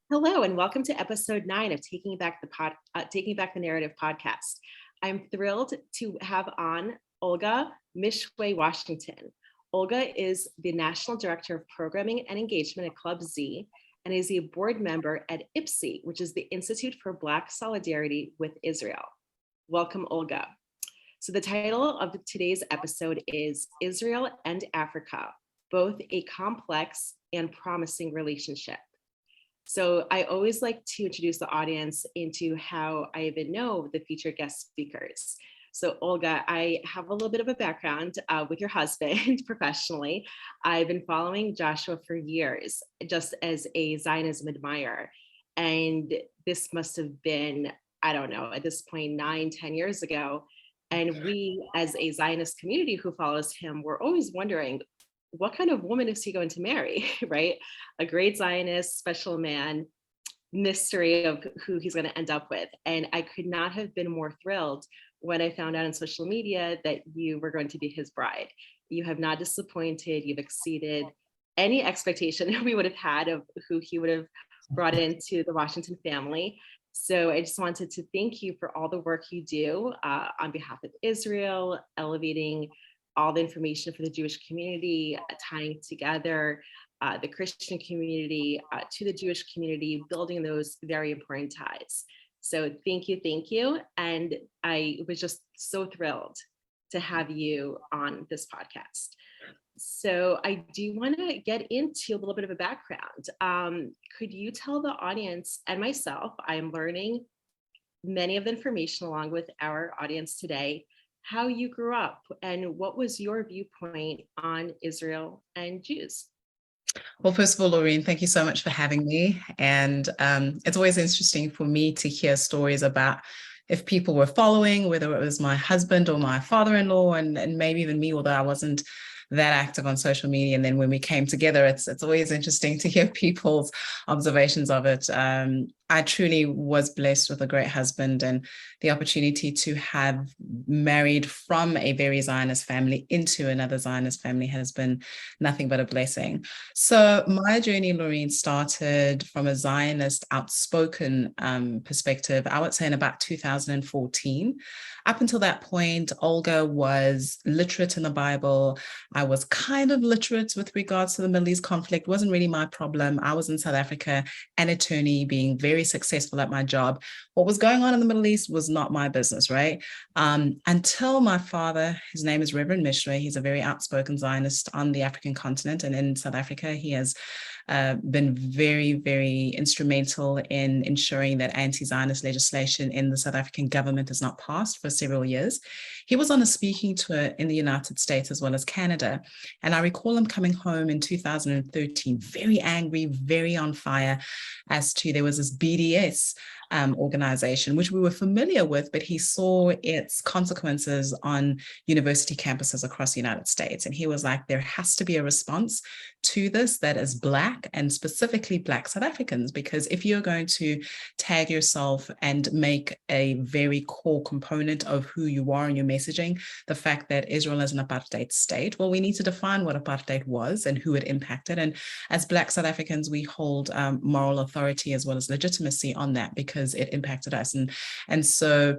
Hello, and welcome to episode 9 of Taking Back the Narrative podcast. I'm thrilled to have on Olga Meshoe Washington. Olga is the National Director of Programming and Engagement at Club Z and is a board member at IBSI, which is the Institute for Black Solidarity with Israel. Welcome, Olga. So the title of today's episode is Israel and Africa, both a complex and promising relationship. So I always like to introduce the audience into how I even know the featured guest speakers. So Olga, I have a little bit of a background with your husband professionally. I've been following Joshua for years, just as a Zionism admirer. And this must have been, I don't know, at this point, 9-10 years ago. And we, as a Zionist community who follows him, were always wondering, what kind of woman is he going to marry, right? A great Zionist, special man, mystery of who he's going to end up with. And I could not have been more thrilled when I found out on social media that you were going to be his bride. You have not disappointed. You've exceeded any expectation we would have had of who he would have brought into the Washington family. So I just wanted to thank you for all the work you do on behalf of Israel, elevating all the information for the Jewish community, tying together the Christian community to the Jewish community, building those very important ties. So thank you. And I was just so thrilled to have you on this podcast. So I do want to get into a little bit of a background. Could you tell the audience and myself, I'm learning many of the information along with our audience today, how you grew up and what was your viewpoint on Israel and Jews? Well, first of all, Laureen, thank you so much for having me. And it's always interesting for me to hear stories about if people were following, whether it was my husband or my father-in-law, and maybe even me, although I wasn't that active on social media. And then when we came together, it's always interesting to hear people's observations of it. I truly was blessed with a great husband, and the opportunity to have married from a very Zionist family into another Zionist family has been nothing but a blessing. So my journey, Laureen, started from a Zionist outspoken perspective, I would say in about 2014. Up until that point, Olga was literate in the Bible. I was kind of literate with regards to the Middle East conflict. It wasn't really my problem. I was in South Africa, an attorney, being very successful at my job. What was going on in the Middle East was not my business, right? Until my father, his name is Reverend Meshoe, he's a very outspoken Zionist on the African continent, and in South Africa, he has been very, very instrumental in ensuring that anti-Zionist legislation in the South African government is not passed for several years. He was on a speaking tour in the United States as well as Canada. And I recall him coming home in 2013, very angry, very on fire as to there was this BDS organization, which we were familiar with, but he saw its consequences on university campuses across the United States. And he was like, there has to be a response to this that is Black, and specifically Black South Africans, because if you're going to tag yourself and make a very core component of who you are in your messaging, the fact that Israel is an apartheid state, well, we need to define what apartheid was and who it impacted. And as Black South Africans, we hold moral authority as well as legitimacy on that because it impacted us. And so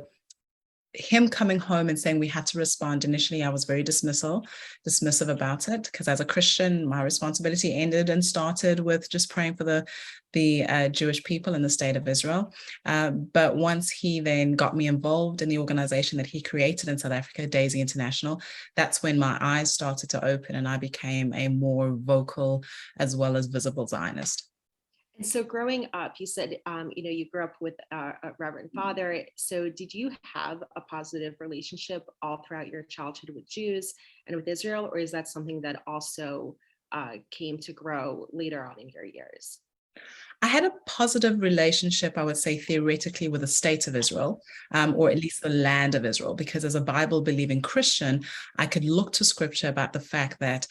him coming home and saying we had to respond, initially I was very dismissive about it, because as a Christian, my responsibility ended and started with just praying for the Jewish people in the state of Israel. But once he then got me involved in the organization that he created in South Africa, Daisy International, that's when my eyes started to open and I became a more vocal as well as visible Zionist. And so growing up, you said, you grew up with a Reverend Father. So did you have a positive relationship all throughout your childhood with Jews and with Israel, or is that something that also came to grow later on in your years? I had a positive relationship, I would say, theoretically with the state of Israel, or at least the land of Israel, because as a Bible-believing Christian, I could look to scripture about the fact that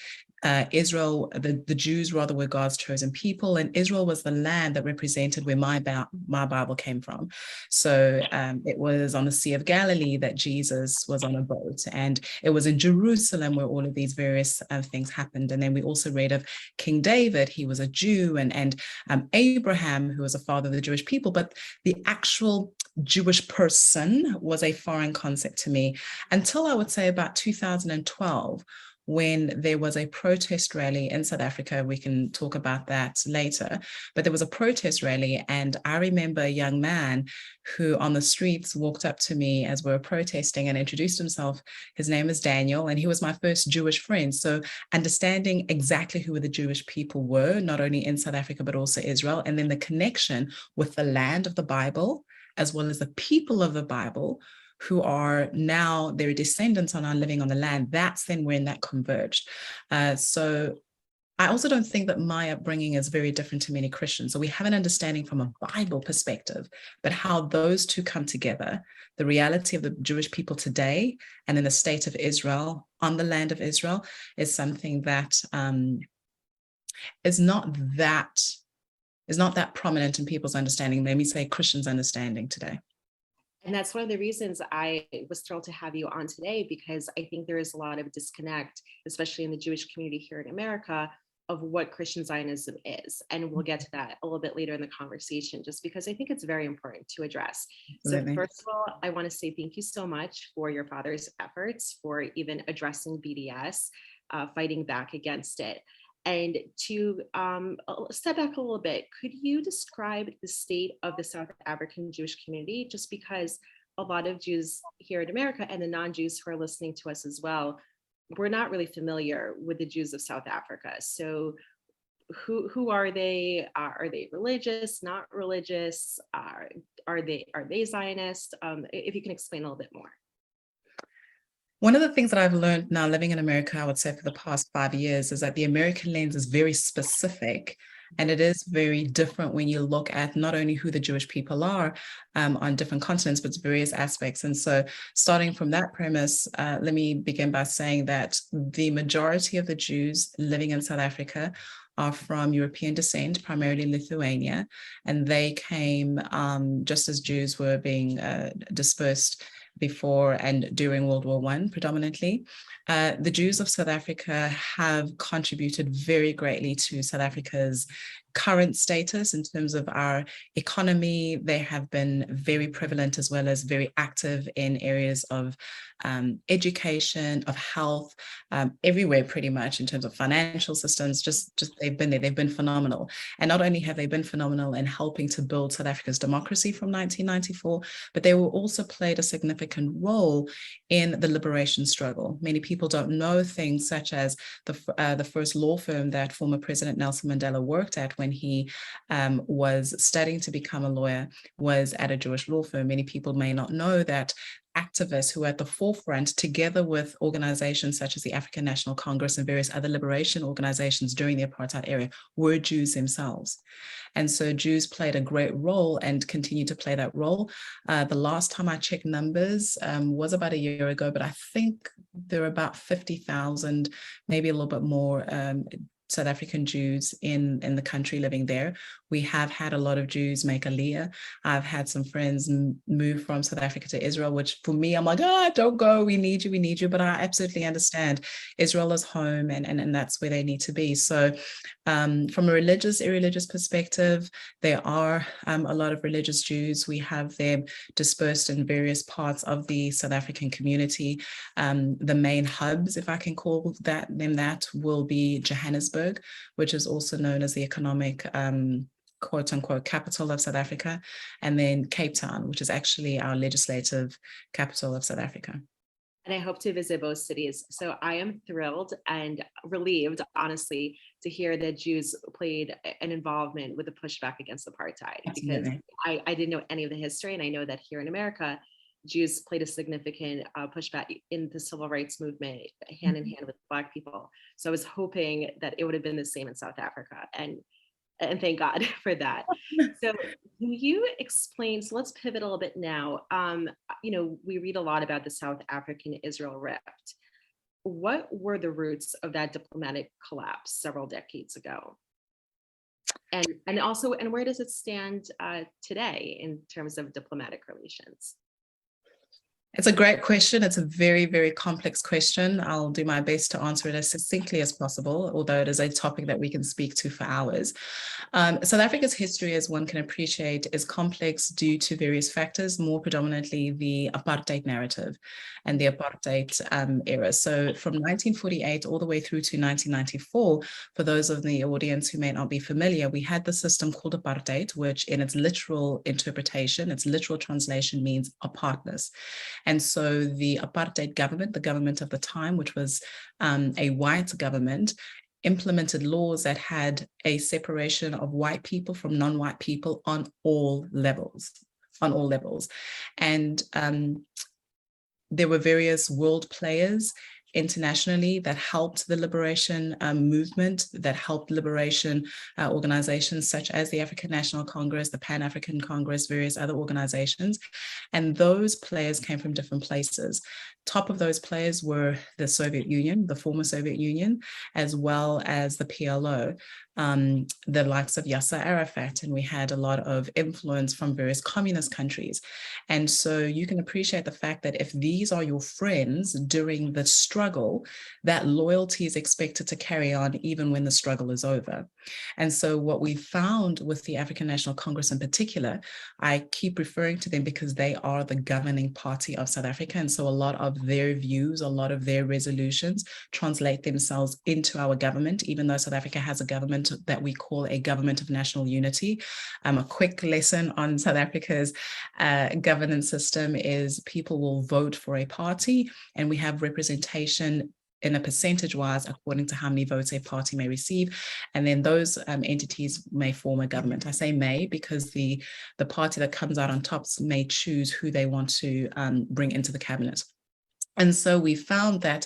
Israel, the Jews rather, were God's chosen people, and Israel was the land that represented where my Bible came from. So it was on the Sea of Galilee that Jesus was on a boat, and it was in Jerusalem where all of these various things happened. And then we also read of King David. He was a Jew, and Abraham, who was a father of the Jewish people, but the actual Jewish person was a foreign concept to me until I would say about 2012, when there was a protest rally in South Africa. We can talk about that later, but there was a protest rally, and I remember a young man who on the streets walked up to me as we were protesting and introduced himself. His name is Daniel, and he was my first Jewish friend. So understanding exactly who the Jewish people were, not only in South Africa, but also Israel, and then the connection with the land of the Bible, as well as the people of the Bible, who are now their descendants are now living on the land. That's then when that converged. So I also don't think that my upbringing is very different to many Christians. So we have an understanding from a Bible perspective, but how those two come together, the reality of the Jewish people today and in the state of Israel, on the land of Israel, is something that is not that prominent in people's understanding. Let me say Christians' understanding today. And that's one of the reasons I was thrilled to have you on today, because I think there is a lot of disconnect, especially in the Jewish community here in America, of what Christian Zionism is. And we'll get to that a little bit later in the conversation, just because I think it's very important to address. Absolutely. So first of all, I want to say thank you so much for your father's efforts for even addressing BDS, fighting back against it. And to step back a little bit, could you describe the state of the South African Jewish community? Just because a lot of Jews here in America and the non-Jews who are listening to us as well, we're not really familiar with the Jews of South Africa. So who are they? Are they religious, not religious? Are they Zionist? If you can explain a little bit more. One of the things that I've learned now living in America, I would say for the past 5 years, is that the American lens is very specific, and it is very different when you look at not only who the Jewish people are on different continents, but various aspects. And so starting from that premise, let me begin by saying that the majority of the Jews living in South Africa are from European descent, primarily Lithuania, and they came just as Jews were being dispersed before and during World War I predominantly. The Jews of South Africa have contributed very greatly to South Africa's current status in terms of our economy. They have been very prevalent as well as very active in areas of education, of health, everywhere pretty much in terms of financial systems. Just they've been there. They've been phenomenal. And not only have they been phenomenal in helping to build South Africa's democracy from 1994, but they were also played a significant role in the liberation struggle. Many people don't know things such as the first law firm that former President Nelson Mandela worked at when he was studying to become a lawyer was at a Jewish law firm. Many people may not know that activists who are at the forefront, together with organizations such as the African National Congress and various other liberation organizations during the apartheid era, were Jews themselves. And so Jews played a great role and continue to play that role. The last time I checked numbers was about a year ago, but I think there are about 50,000, maybe a little bit more, South African Jews in the country living there. We have had a lot of Jews make Aliyah. I've had some friends move from South Africa to Israel, which for me, I'm like, don't go, we need you. But I absolutely understand Israel is home and that's where they need to be. So from a irreligious perspective, there are a lot of religious Jews. We have them dispersed in various parts of the South African community. The main hubs, if I can call them that, will be Johannesburg, which is also known as the economic quote unquote capital of South Africa, and then Cape Town, which is actually our legislative capital of South Africa. And I hope to visit both cities. So I am thrilled and relieved, honestly, to hear that Jews played an involvement with the pushback against apartheid. Absolutely. Because I didn't know any of the history, and I know that here in America, Jews played a significant pushback in the civil rights movement, hand in hand with Black people. So I was hoping that it would have been the same in South Africa, and thank God for that. So can you explain, so let's pivot a little bit now. We read a lot about the South African-Israel rift. what were the roots of that diplomatic collapse several decades ago? And also, and where does it stand today in terms of diplomatic relations? It's a great question. It's a very, very complex question. I'll do my best to answer it as succinctly as possible, although it is a topic that we can speak to for hours. South Africa's history, as one can appreciate, is complex due to various factors, more predominantly the apartheid narrative and the apartheid era. So from 1948 all the way through to 1994, for those of the audience who may not be familiar, we had the system called apartheid, which in its literal interpretation, its literal translation means apartness. And so the apartheid government, the government of the time, which was a white government, implemented laws that had a separation of white people from non-white people on all levels. And there were various world players internationally that helped the liberation movement, that helped liberation organizations such as the African National Congress, the Pan-African Congress, various other organizations. And those players came from different places. Top of those players were the Soviet Union, the former Soviet Union, as well as the PLO, the likes of Yasser Arafat, and we had a lot of influence from various communist countries. And so you can appreciate the fact that if these are your friends during the struggle, that loyalty is expected to carry on even when the struggle is over. And so what we found with the African National Congress in particular, I keep referring to them because they are the governing party of South Africa. And so a lot of their views, a lot of their resolutions translate themselves into our government, even though South Africa has a government that we call a government of national unity. A quick lesson on South Africa's governance system is people will vote for a party, and we have representation in a percentage-wise according to how many votes a party may receive, and then those entities may form a government. I say may because the party that comes out on top may choose who they want to bring into the cabinet. And so we found that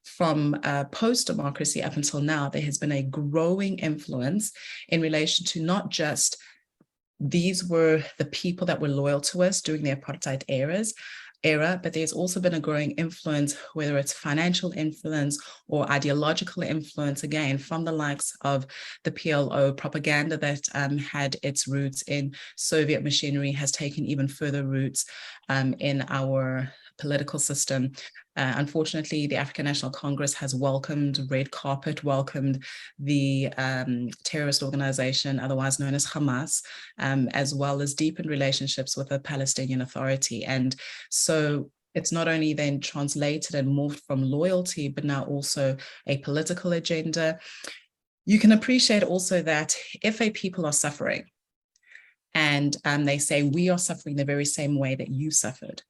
from post-democracy up until now, there has been a growing influence in relation to not just these were the people that were loyal to us during the apartheid era, but there's also been a growing influence, whether it's financial influence or ideological influence, again, from the likes of the PLO propaganda that had its roots in Soviet machinery, has taken even further roots in our political system. Unfortunately, the African National Congress has welcomed red carpet, welcomed the terrorist organization, otherwise known as Hamas, as well as deepened relationships with the Palestinian Authority. And so it's not only then translated and morphed from loyalty, but now also a political agenda. You can appreciate also that if a people are suffering and they say, we are suffering the very same way that you suffered,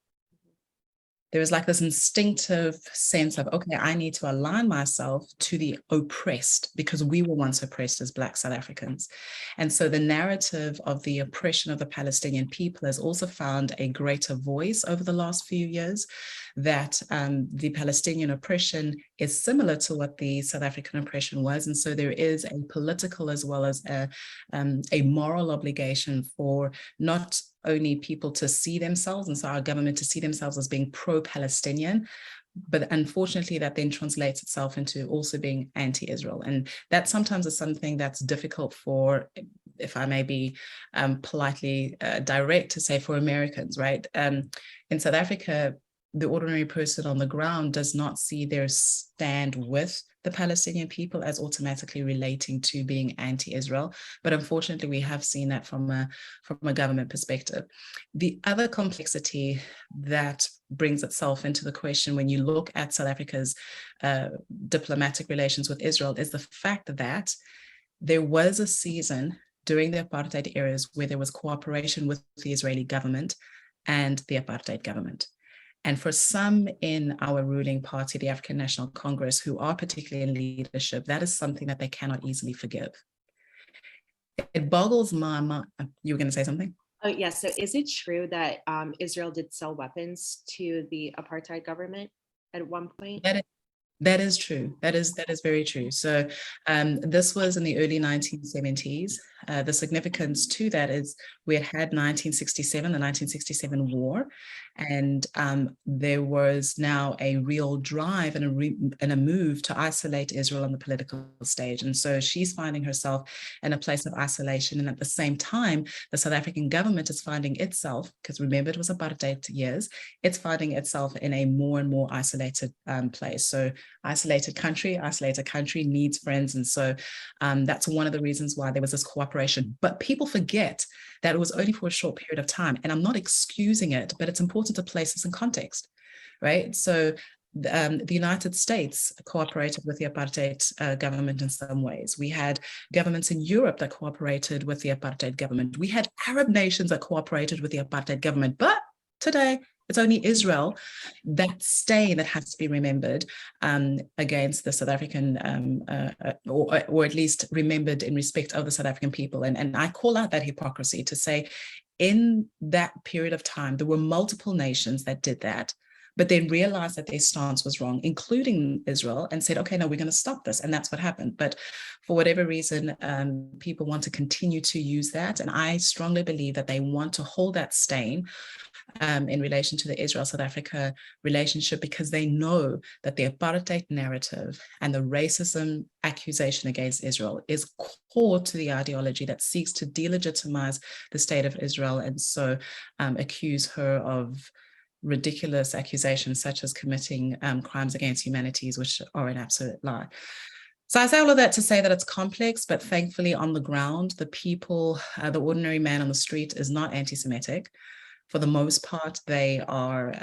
there is like this instinctive sense of, okay, I need to align myself to the oppressed because we were once oppressed as Black South Africans. And so the narrative of the oppression of the Palestinian people has also found a greater voice over the last few years, that the Palestinian oppression is similar to what the South African oppression was. And so there is a political as well as a moral obligation for not only people to see themselves, and so our government to see themselves as being pro-Palestinian, but unfortunately that then translates itself into also being anti-Israel. And that sometimes is something that's difficult for, if I may be politely direct to say, for Americans, right? In South Africa, the ordinary person on the ground does not see their stand with the Palestinian people as automatically relating to being anti-Israel. But unfortunately, we have seen that from a government perspective. The other complexity that brings itself into the question when you look at South Africa's diplomatic relations with Israel is the fact that there was a season during the apartheid eras where there was cooperation with the Israeli government and the apartheid government. And for some in our ruling party, the African National Congress, who are particularly in leadership, that is something that they cannot easily forgive. It boggles my mind. You were going to say something? Oh, yes. So is it true that Israel did sell weapons to the apartheid government at one point? That is true. That is very true. So this was in the early 1970s. the significance to that is we had 1967, the 1967 war, and there was now a real drive and a move to isolate Israel on the political stage. And so she's finding herself in a place of isolation. And at the same time, the South African government is finding itself, because remember, it was apartheid years, it's finding itself in a more and more isolated place. So isolated country needs friends. And so that's one of the reasons why there was this cooperation. But people forget that it was only for a short period of time. And I'm not excusing it, but it's important to place this in context, right? So the United States cooperated with the apartheid government in some ways. We had governments in Europe that cooperated with the apartheid government. We had Arab nations that cooperated with the apartheid government. But today, it's only Israel, that stain that has to be remembered against the South African, or at least remembered in respect of the South African people. And I call out that hypocrisy to say, in that period of time, there were multiple nations that did that, but then realized that their stance was wrong, including Israel, and said, okay, no, we're going to stop this. And that's what happened. But for whatever reason, people want to continue to use that. And I strongly believe that they want to hold that stain in relation to the Israel-South Africa relationship, because they know that the apartheid narrative and the racism accusation against Israel is core to the ideology that seeks to delegitimize the state of Israel, and so accuse her of ridiculous accusations such as committing crimes against humanities, which are an absolute lie. So I say all of that to say that it's complex, but thankfully on the ground, the people, the ordinary man on the street is not anti-Semitic. For the most part, they are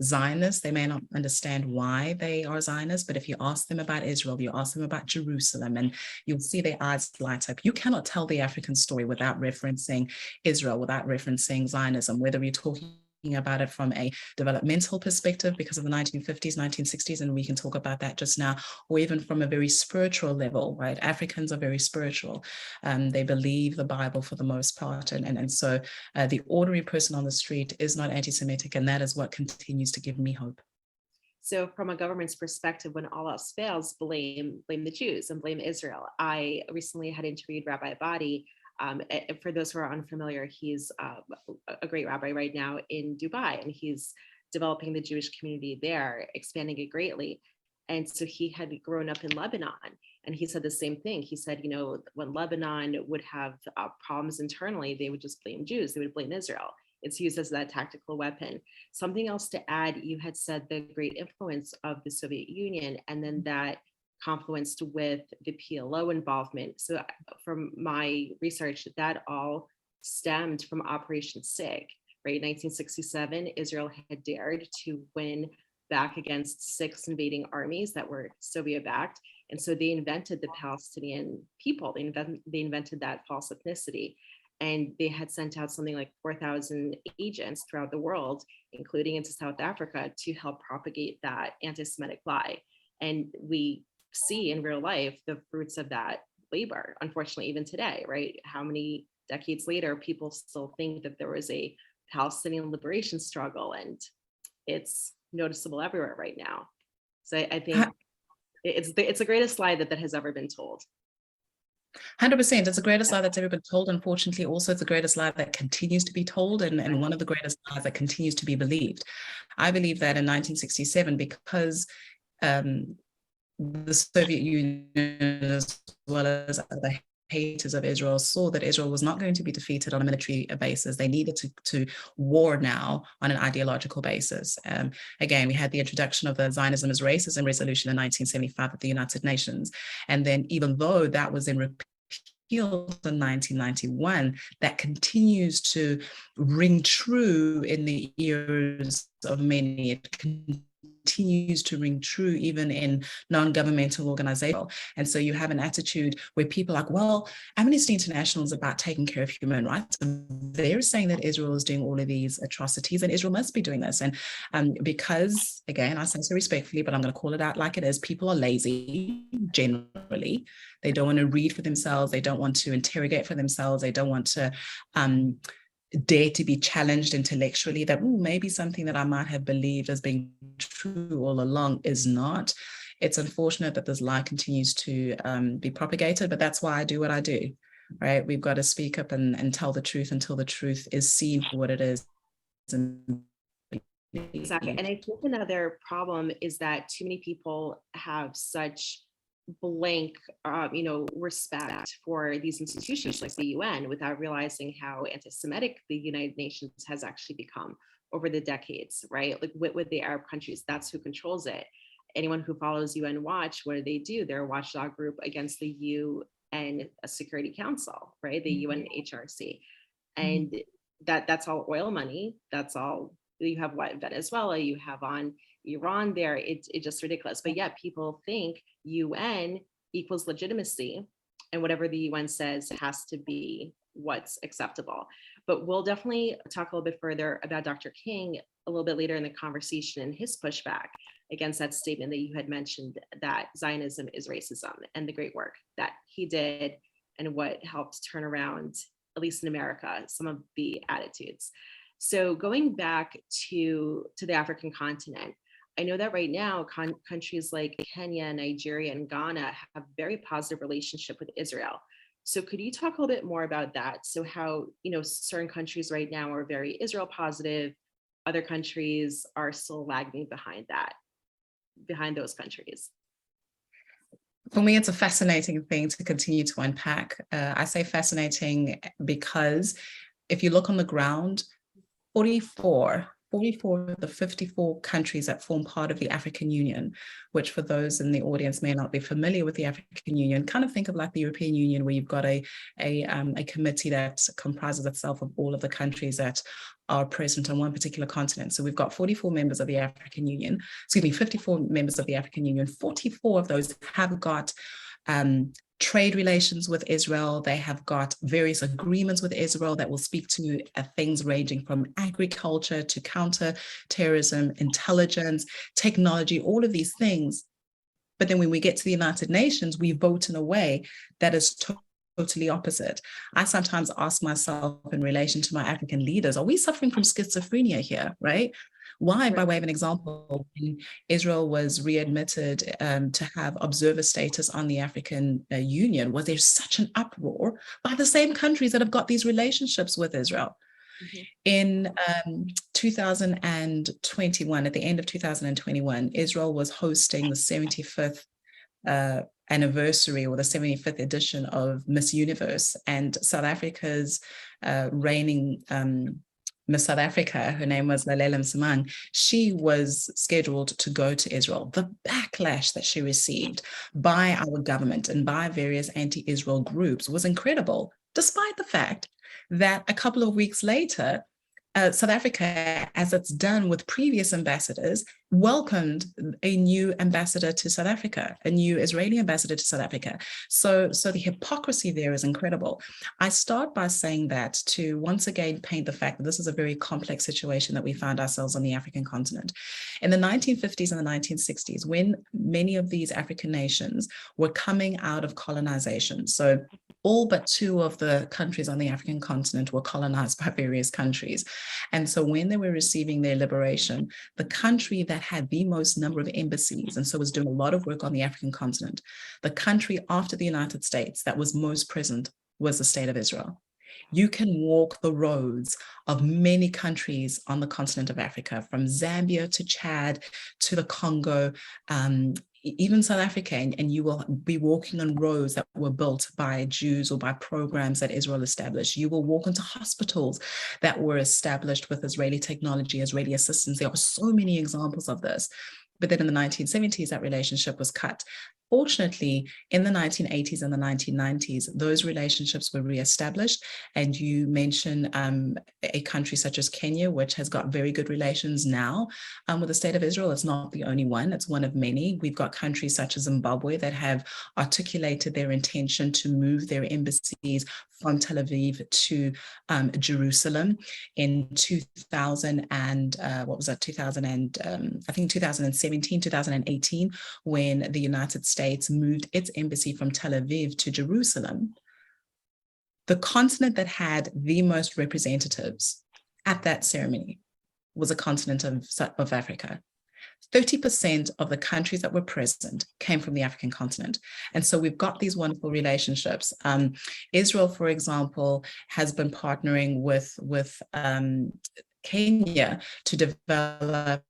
Zionists. They may not understand why they are Zionists, but if you ask them about Israel, you ask them about Jerusalem, and you'll see their eyes light up. You cannot tell the African story without referencing Israel, without referencing Zionism, whether you're talking about it from a developmental perspective because of the 1950s, 1960s, and we can talk about that just now, or even from a very spiritual level, right? Africans are very spiritual. They believe the Bible for the most part. And so the ordinary person on the street is not anti-Semitic, and that is what continues to give me hope. So from a government's perspective, when all else fails, blame the Jews and blame Israel. I recently had interviewed Rabbi Badi. For those who are unfamiliar, he's a great rabbi right now in Dubai, and he's developing the Jewish community there, expanding it greatly. And so he had grown up in Lebanon, and he said the same thing. He said, when Lebanon would have problems internally, they would just blame Jews. They would blame Israel. It's used as that tactical weapon. Something else to add, you had said the great influence of the Soviet Union, and then that confluenced with the PLO involvement. So from my research, that all stemmed from Operation SIG, right? 1967, Israel had dared to win back against 6 invading armies that were Soviet-backed. And so they invented the Palestinian people. They invented that false ethnicity. And they had sent out something like 4,000 agents throughout the world, including into South Africa, to help propagate that anti-Semitic lie. And we see in real life the fruits of that labor, unfortunately, even today, right? How many decades later, people still think that there was a Palestinian liberation struggle, and it's noticeable everywhere right now. So I think it's the greatest lie that has ever been told. 100%. It's the greatest lie that's ever been told. Unfortunately, also it's the greatest lie that continues to be told, and one of the greatest lies that continues to be believed. I believe that in 1967, because the Soviet Union, as well as other haters of Israel, saw that Israel was not going to be defeated on a military basis. They needed to war now on an ideological basis. Again, we had the introduction of the Zionism as Racism resolution in 1975 at the United Nations. And then even though that was in repealed in 1991, that continues to ring true in the ears of many. It continues to ring true even in non-governmental organizations. And so you have an attitude where people are like, well, Amnesty International is about taking care of human rights. And they're saying that Israel is doing all of these atrocities, and Israel must be doing this. And because, again, I say so respectfully, but I'm going to call it out like it is, people are lazy generally. They don't want to read for themselves. They don't want to interrogate for themselves. They don't want to dare to be challenged intellectually, that maybe something that I might have believed as being true all along is not. It's unfortunate that this lie continues to be propagated, but that's why I do what I do, right? We've got to speak up and tell the truth until the truth is seen for what it is. Exactly. And I think another problem is that too many people have such blank, respect for these institutions like the UN without realizing how anti-Semitic the United Nations has actually become over the decades, right? Like with the Arab countries, that's who controls it. Anyone who follows UN Watch, what do? They're a watchdog group against the UN Security Council, right? The UNHRC. And that's all oil money. That's all you have. What, Venezuela, you have on Iran there. It's just ridiculous. But yet people think UN equals legitimacy, and whatever the UN says has to be what's acceptable. But we'll definitely talk a little bit further about Dr. King a little bit later in the conversation and his pushback against that statement that you had mentioned, that Zionism is racism, and the great work that he did and what helped turn around, at least in America, some of the attitudes. So going back to the African continent, I know that right now countries like Kenya, Nigeria, and Ghana have very positive relationship with Israel. So could you talk a little bit more about that? So how, certain countries right now are very Israel positive, other countries are still lagging behind those countries. For me, it's a fascinating thing to continue to unpack. I say fascinating because if you look on the ground, 44 of the 54 countries that form part of the African Union, which for those in the audience may not be familiar with the African Union, kind of think of like the European Union, where you've got a committee that comprises itself of all of the countries that are present on one particular continent. So we've got 44 members of the African Union, 54 members of the African Union. 44 of those have got trade relations with Israel. They have got various agreements with Israel that will speak to things ranging from agriculture to counter-terrorism, intelligence, technology, all of these things. But then when we get to the United Nations, we vote in a way that is totally opposite. I sometimes ask myself in relation to my African leaders, are we suffering from schizophrenia here, right? Why, by way of an example, when Israel was readmitted to have observer status on the African Union, was there such an uproar by the same countries that have got these relationships with Israel? Mm-hmm. In 2021, at the end of 2021, Israel was hosting the 75th anniversary, or the 75th edition of Miss Universe, and South Africa's reigning Miss South Africa, her name was Lalela Msimang, she was scheduled to go to Israel. The backlash that she received by our government and by various anti-Israel groups was incredible, despite the fact that a couple of weeks later, South Africa, as it's done with previous ambassadors, welcomed a new ambassador to South Africa, a new Israeli ambassador to South Africa. So the hypocrisy there is incredible. I start by saying that to once again paint the fact that this is a very complex situation that we find ourselves on the African continent. In the 1950s and the 1960s, when many of these African nations were coming out of colonization, so all but 2 of the countries on the African continent were colonized by various countries. And so when they were receiving their liberation, the country that had the most number of embassies, and so was doing a lot of work on the African continent, the country after the United States that was most present was the state of Israel. You can walk the roads of many countries on the continent of Africa, from Zambia to Chad to the Congo, even South Africa, and you will be walking on roads that were built by Jews or by programs that Israel established. You will walk into hospitals that were established with Israeli technology, Israeli assistance. There are so many examples of this. But then in the 1970s, that relationship was cut. Fortunately, in the 1980s and the 1990s, those relationships were reestablished. And you mentioned a country such as Kenya, which has got very good relations now with the state of Israel. It's not the only one, it's one of many. We've got countries such as Zimbabwe that have articulated their intention to move their embassies from Tel Aviv to Jerusalem in 2000 and I think 2017, 2018, when the United States moved its embassy from Tel Aviv to Jerusalem. The continent that had the most representatives at that ceremony was a continent of Africa. 30% of the countries that were present came from the African continent. And so we've got these wonderful relationships. Israel, for example, has been partnering with Kenya to develop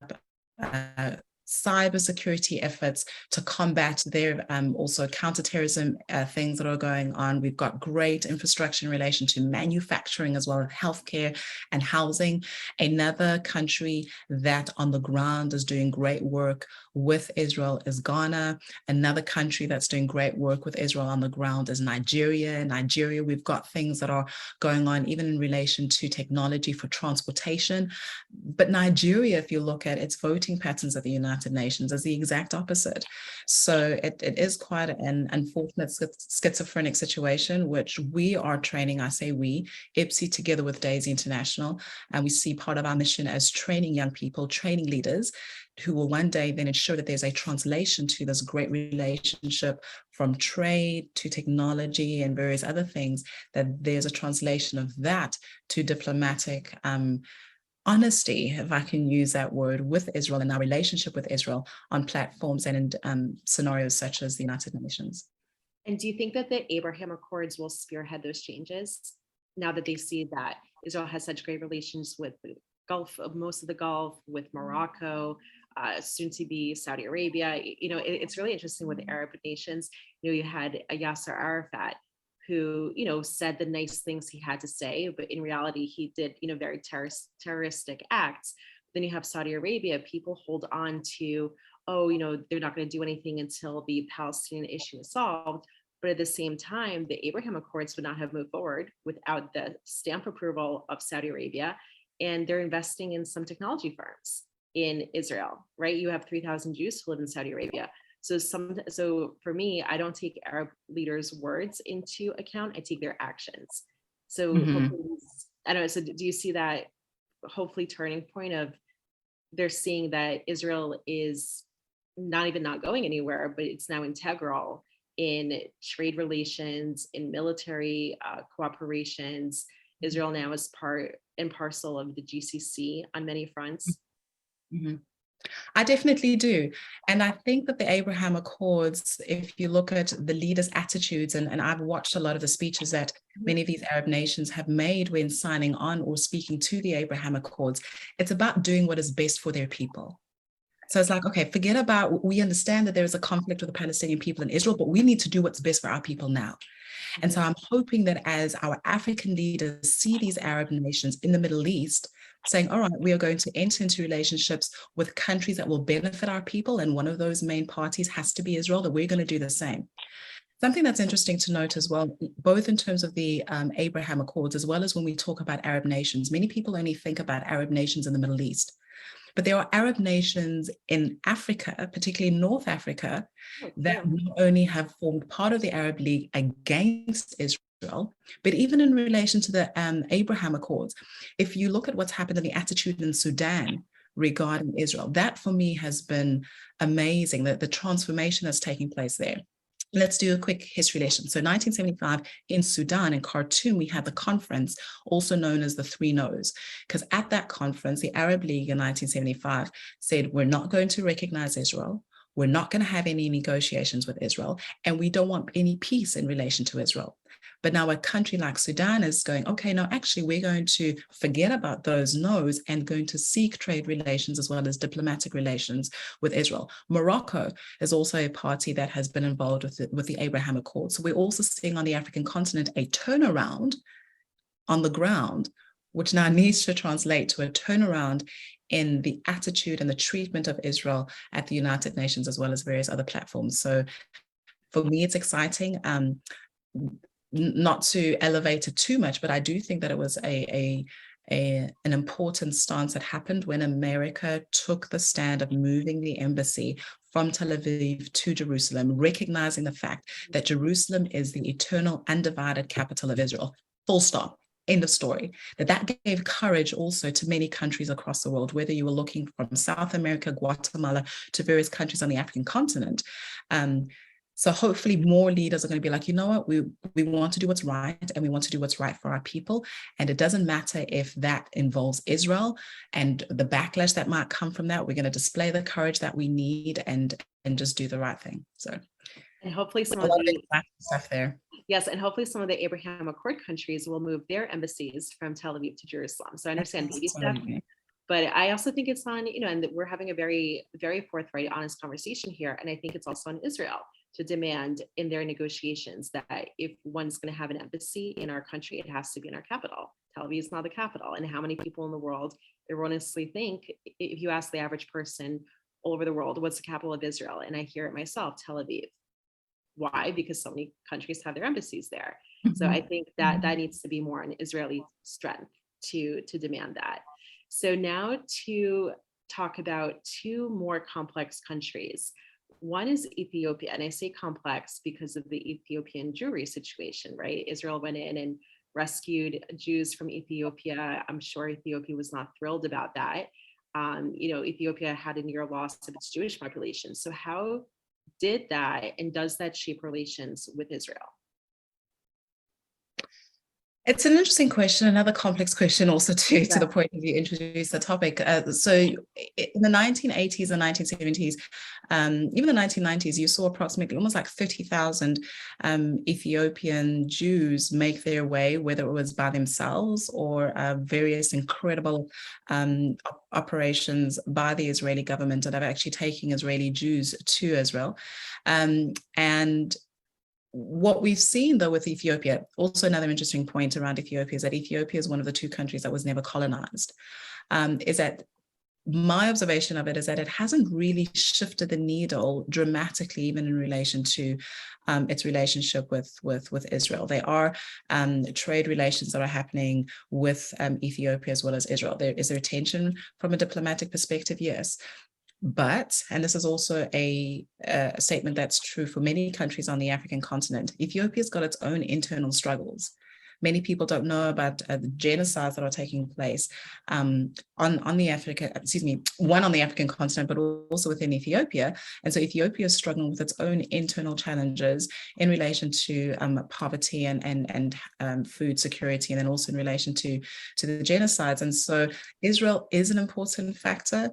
cybersecurity efforts to combat their also counterterrorism things that are going on. We've got great infrastructure in relation to manufacturing as well as healthcare and housing. Another country that on the ground is doing great work with Israel is Ghana. Another country that's doing great work with Israel on the ground is Nigeria. In Nigeria, we've got things that are going on even in relation to technology for transportation. But Nigeria, if you look at its voting patterns at the United Nations, is the exact opposite. So it is quite an unfortunate schizophrenic situation, which we are training, I say we, IBSI together with DAISY International, and we see part of our mission as training young people, training leaders who will one day then ensure that there's a translation to this great relationship from trade to technology and various other things, that there's a translation of that to diplomatic honesty, if I can use that word, with Israel and our relationship with Israel on platforms and in scenarios such as the United Nations. And do you think that the Abraham Accords will spearhead those changes now that they see that Israel has such great relations with the Gulf, most of the Gulf, with Morocco, soon to be Saudi Arabia? It's really interesting with the Arab nations. You had Yasser Arafat, who, said the nice things he had to say, but in reality, he did, very terroristic acts. Then you have Saudi Arabia, people hold on to, they're not going to do anything until the Palestinian issue is solved. But at the same time, the Abraham Accords would not have moved forward without the stamp approval of Saudi Arabia. And they're investing in some technology firms in Israel, right? You have 3,000 Jews who live in Saudi Arabia. So for me, I don't take Arab leaders' words into account. I take their actions. So hopefully, I don't know. So do you see that hopefully turning point of they're seeing that Israel is not even not going anywhere, but it's now integral in trade relations, in military cooperations. Israel now is part and parcel of the GCC on many fronts. I definitely do. And I think that the Abraham Accords, if you look at the leaders' attitudes, and I've watched a lot of the speeches that many of these Arab nations have made when signing on or speaking to the Abraham Accords, it's about doing what is best for their people. So it's like, okay, forget about, we understand that there is a conflict with the Palestinian people in Israel, but we need to do what's best for our people now. And so I'm hoping that as our African leaders see these Arab nations in the Middle East saying, all right, we are going to enter into relationships with countries that will benefit our people, and one of those main parties has to be Israel, that we're going to do the same. Something that's interesting to note as well, both in terms of the Abraham Accords, as well as when we talk about Arab nations, many people only think about Arab nations in the Middle East. But there are Arab nations in Africa, particularly North Africa, that not only have formed part of the Arab League against Israel, but even in relation to the Abraham Accords, if you look at what's happened in the attitude in Sudan regarding Israel, that for me has been amazing, that the transformation that's taking place there. Let's do a quick history lesson. So 1975 in Sudan, in Khartoum, we had the conference, also known as the Three No's, because at that conference, the Arab League in 1975 said, we're not going to recognize Israel. We're not going to have any negotiations with Israel, and we don't want any peace in relation to Israel. But now a country like Sudan is going, okay, no, actually, we're going to forget about those no's and going to seek trade relations as well as diplomatic relations with Israel. Morocco is also a party that has been involved with the Abraham Accords. So we're also seeing on the African continent a turnaround on the ground, which now needs to translate to a turnaround in the attitude and the treatment of Israel at the United Nations, as well as various other platforms. So for me, it's exciting. Not to elevate it too much, but I do think that it was an important stance that happened when America took the stand of moving the embassy from Tel Aviv to Jerusalem, recognizing the fact that Jerusalem is the eternal, undivided capital of Israel. Full stop. End of story. That gave courage also to many countries across the world, whether you were looking from South America, Guatemala, to various countries on the African continent. So hopefully more leaders are going to be like, you know what, we want to do what's right, and we want to do what's right for our people. And it doesn't matter if that involves Israel and the backlash that might come from that. We're going to display the courage that we need and just do the right thing. So, and hopefully a lot of exciting stuff there. Yes, and hopefully some of the Abraham Accord countries will move their embassies from Tel Aviv to Jerusalem. So I understand baby step, but I also think it's on, and we're having a very, very forthright, honest conversation here. And I think it's also on Israel to demand in their negotiations that if one's going to have an embassy in our country, it has to be in our capital. Tel Aviv is not the capital. And how many people in the world erroneously think, if you ask the average person all over the world, what's the capital of Israel? And I hear it myself, Tel Aviv. Why? Because so many countries have their embassies there. So I think that needs to be more on Israeli strength to demand that. So now to talk about two more complex countries. One is Ethiopia, and I say complex because of the Ethiopian Jewry situation, right? Israel went in and rescued Jews from Ethiopia. I'm sure Ethiopia was not thrilled about that. Ethiopia had a near loss of its Jewish population. So how did that, and does that shape relations with Israel? It's an interesting question, another complex question also to the point that you introduced the topic. So in the 1980s and 1970s, even the 1990s, you saw approximately almost like 30,000 Ethiopian Jews make their way, whether it was by themselves or various incredible operations by the Israeli government that have actually taken Israeli Jews to Israel. And what we've seen, though, with Ethiopia, also another interesting point around Ethiopia is that Ethiopia is one of the two countries that was never colonized. Is that my observation of it is that it hasn't really shifted the needle dramatically, even in relation to its relationship with Israel. There are trade relations that are happening with Ethiopia as well as Israel. Is there tension from a diplomatic perspective? Yes. But, and this is also a statement that's true for many countries on the African continent, Ethiopia's got its own internal struggles. Many people don't know about the genocides that are taking place on the African continent, but also within Ethiopia. And so Ethiopia is struggling with its own internal challenges in relation to poverty and food security, and then also in relation to the genocides. And so Israel is an important factor,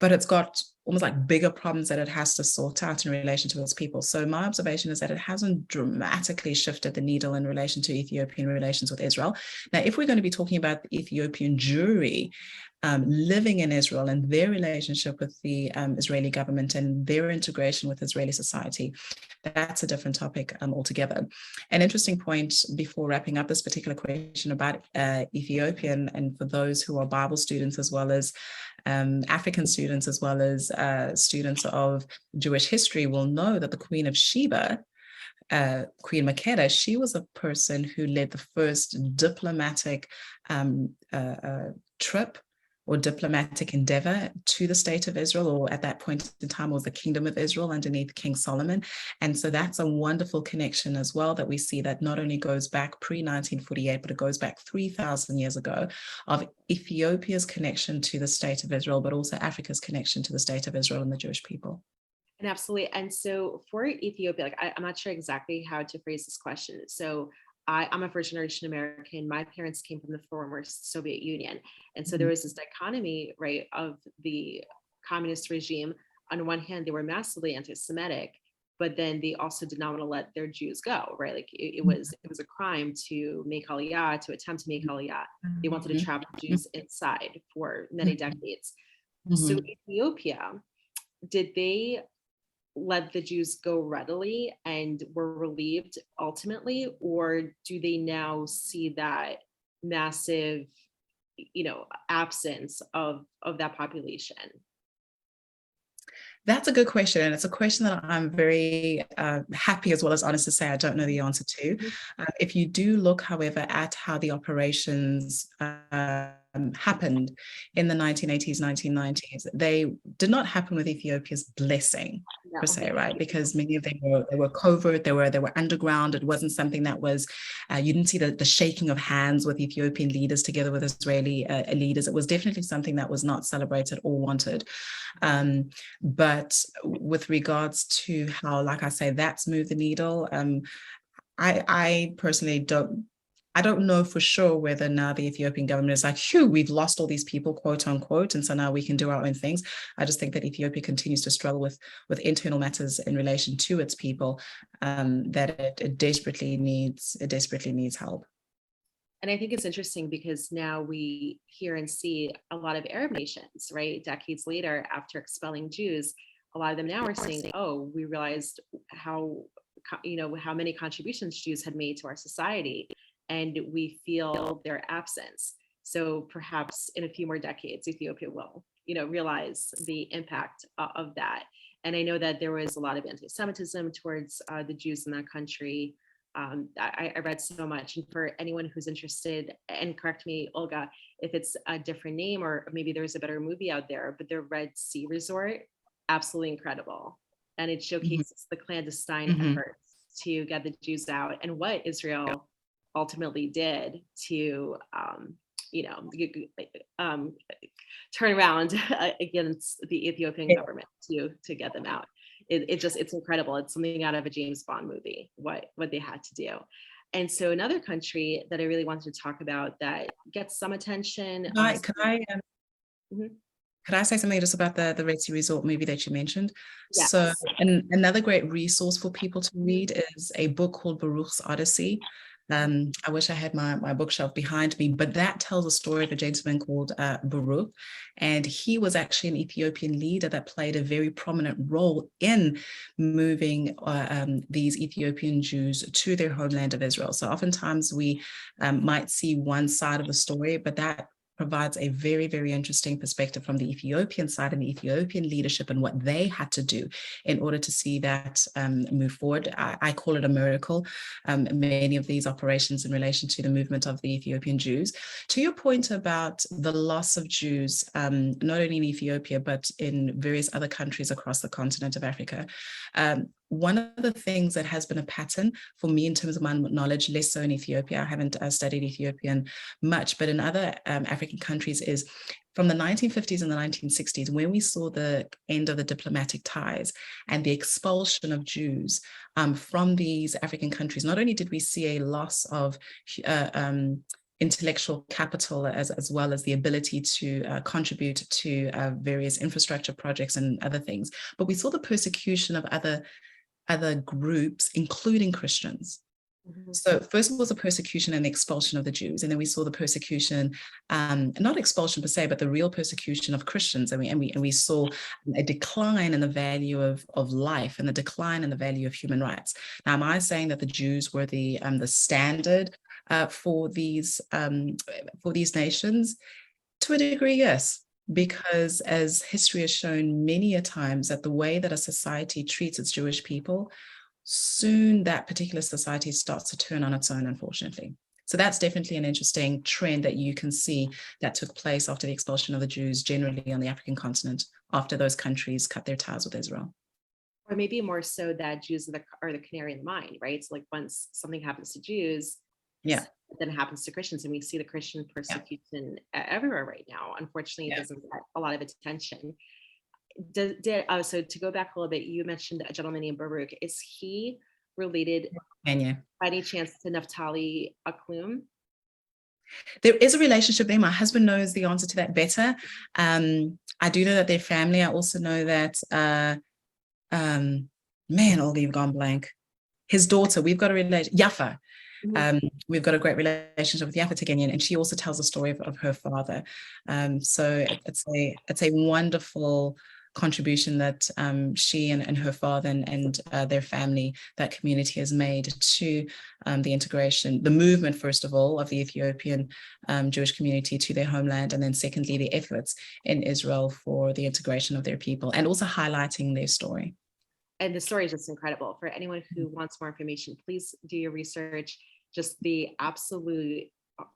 but it's got almost like bigger problems that it has to sort out in relation to its people. So my observation is that it hasn't dramatically shifted the needle in relation to Ethiopian relations with Israel. Now, if we're going to be talking about the Ethiopian Jewry living in Israel and their relationship with the Israeli government and their integration with Israeli society, that's a different topic altogether. An interesting point before wrapping up this particular question about Ethiopia, and for those who are Bible students as well as African students as well as students of Jewish history will know that the Queen of Sheba, Queen Makeda, she was a person who led the first diplomatic trip or diplomatic endeavor to the state of Israel, or at that point in time was the Kingdom of Israel underneath King Solomon. And so that's a wonderful connection as well that we see that not only goes back pre-1948, but it goes back 3,000 years ago of Ethiopia's connection to the state of Israel, but also Africa's connection to the state of Israel and the Jewish people. And absolutely. And so for Ethiopia, I'm not sure exactly how to phrase this question. So I'm a first generation American. My parents came from the former Soviet Union. And so there was this dichotomy, right, of the communist regime. On one hand, they were massively anti-Semitic, but then they also did not want to let their Jews go, right? Like it was a crime to make Aliyah, to attempt to make Aliyah. They wanted to trap Jews inside for many decades. So Ethiopia, did they let the Jews go readily and were relieved ultimately, or do they now see that massive, absence of that population? That's a good question. And it's a question that I'm very happy as well as honest to say I don't know the answer to. If you do look, however, at how the operations happened in the 1980s, 1990s, they did not happen with Ethiopia's blessing, per se, right? Because many of them were covert, they were underground. It wasn't something that was, you didn't see the shaking of hands with Ethiopian leaders together with Israeli leaders. It was definitely something that was not celebrated or wanted. But with regards to how, like I say, that's moved the needle, I personally don't know for sure whether now the Ethiopian government is like, phew, we've lost all these people, quote unquote, and so now we can do our own things. I just think that Ethiopia continues to struggle with internal matters in relation to its people, that it desperately needs help. And I think it's interesting because now we hear and see a lot of Arab nations, right? Decades later, after expelling Jews, a lot of them now are saying, oh, we realized how many contributions Jews had made to our society, and we feel their absence. So perhaps in a few more decades, Ethiopia will, realize the impact of that. And I know that there was a lot of anti-Semitism towards the Jews in that country. I read so much, and for anyone who's interested, and correct me, Olga, if it's a different name or maybe there's a better movie out there, but the Red Sea Resort, absolutely incredible. And it showcases the clandestine efforts to get the Jews out and what Israel ultimately did to, turn around against the Ethiopian government to get them out. It's incredible. It's something out of a James Bond movie, what they had to do. And so another country that I really wanted to talk about that gets some attention. Could I say something just about the Red Sea Resort movie that you mentioned? Yes. So another great resource for people to read is a book called Baruch's Odyssey. I wish I had my bookshelf behind me, but that tells a story of a gentleman called Baruch, and he was actually an Ethiopian leader that played a very prominent role in moving these Ethiopian Jews to their homeland of Israel. So oftentimes we might see one side of the story, but that provides a very, very interesting perspective from the Ethiopian side and the Ethiopian leadership and what they had to do in order to see that move forward. I call it a miracle, many of these operations in relation to the movement of the Ethiopian Jews. To your point about the loss of Jews, not only in Ethiopia, but in various other countries across the continent of Africa, one of the things that has been a pattern for me in terms of my knowledge, less so in Ethiopia, I haven't studied Ethiopian much, but in other African countries, is from the 1950s and the 1960s, when we saw the end of the diplomatic ties and the expulsion of Jews from these African countries. Not only did we see a loss of intellectual capital as well as the ability to contribute to various infrastructure projects and other things, but we saw the persecution of other groups, including Christians. So first was the persecution and the expulsion of the Jews, and then we saw the persecution, not expulsion per se, but the real persecution of Christians, and we saw a decline in the value of life and the decline in the value of human rights. Now, am I saying that the Jews were the standard for these nations? To a degree, yes. Because as history has shown many a times, that the way that a society treats its Jewish people, soon that particular society starts to turn on its own, unfortunately. So that's definitely an interesting trend that you can see that took place after the expulsion of the Jews generally on the African continent, after those countries cut their ties with Israel. Or maybe more so that Jews are the canary in the mine, right? So like once something happens to Jews, then it happens to Christians, and we see the Christian persecution everywhere right now. Unfortunately, it doesn't get a lot of attention. So to go back a little bit, you mentioned a gentleman named Baruch. Is he related by any chance to Naphtali Aklum? There is a relationship there. My husband knows the answer to that better. I do know that they're family. I also know that, Olga, you've gone blank. His daughter, we've got a relation, Yafa. We've got a great relationship with Yafa Tegenian, and she also tells the story of her father. So it's a wonderful contribution that she and her father and their family, that community, has made to the integration, the movement, first of all, of the Ethiopian Jewish community to their homeland, and then secondly, the efforts in Israel for the integration of their people, and also highlighting their story. And the story is just incredible. For anyone who wants more information, please do your research. Just the absolute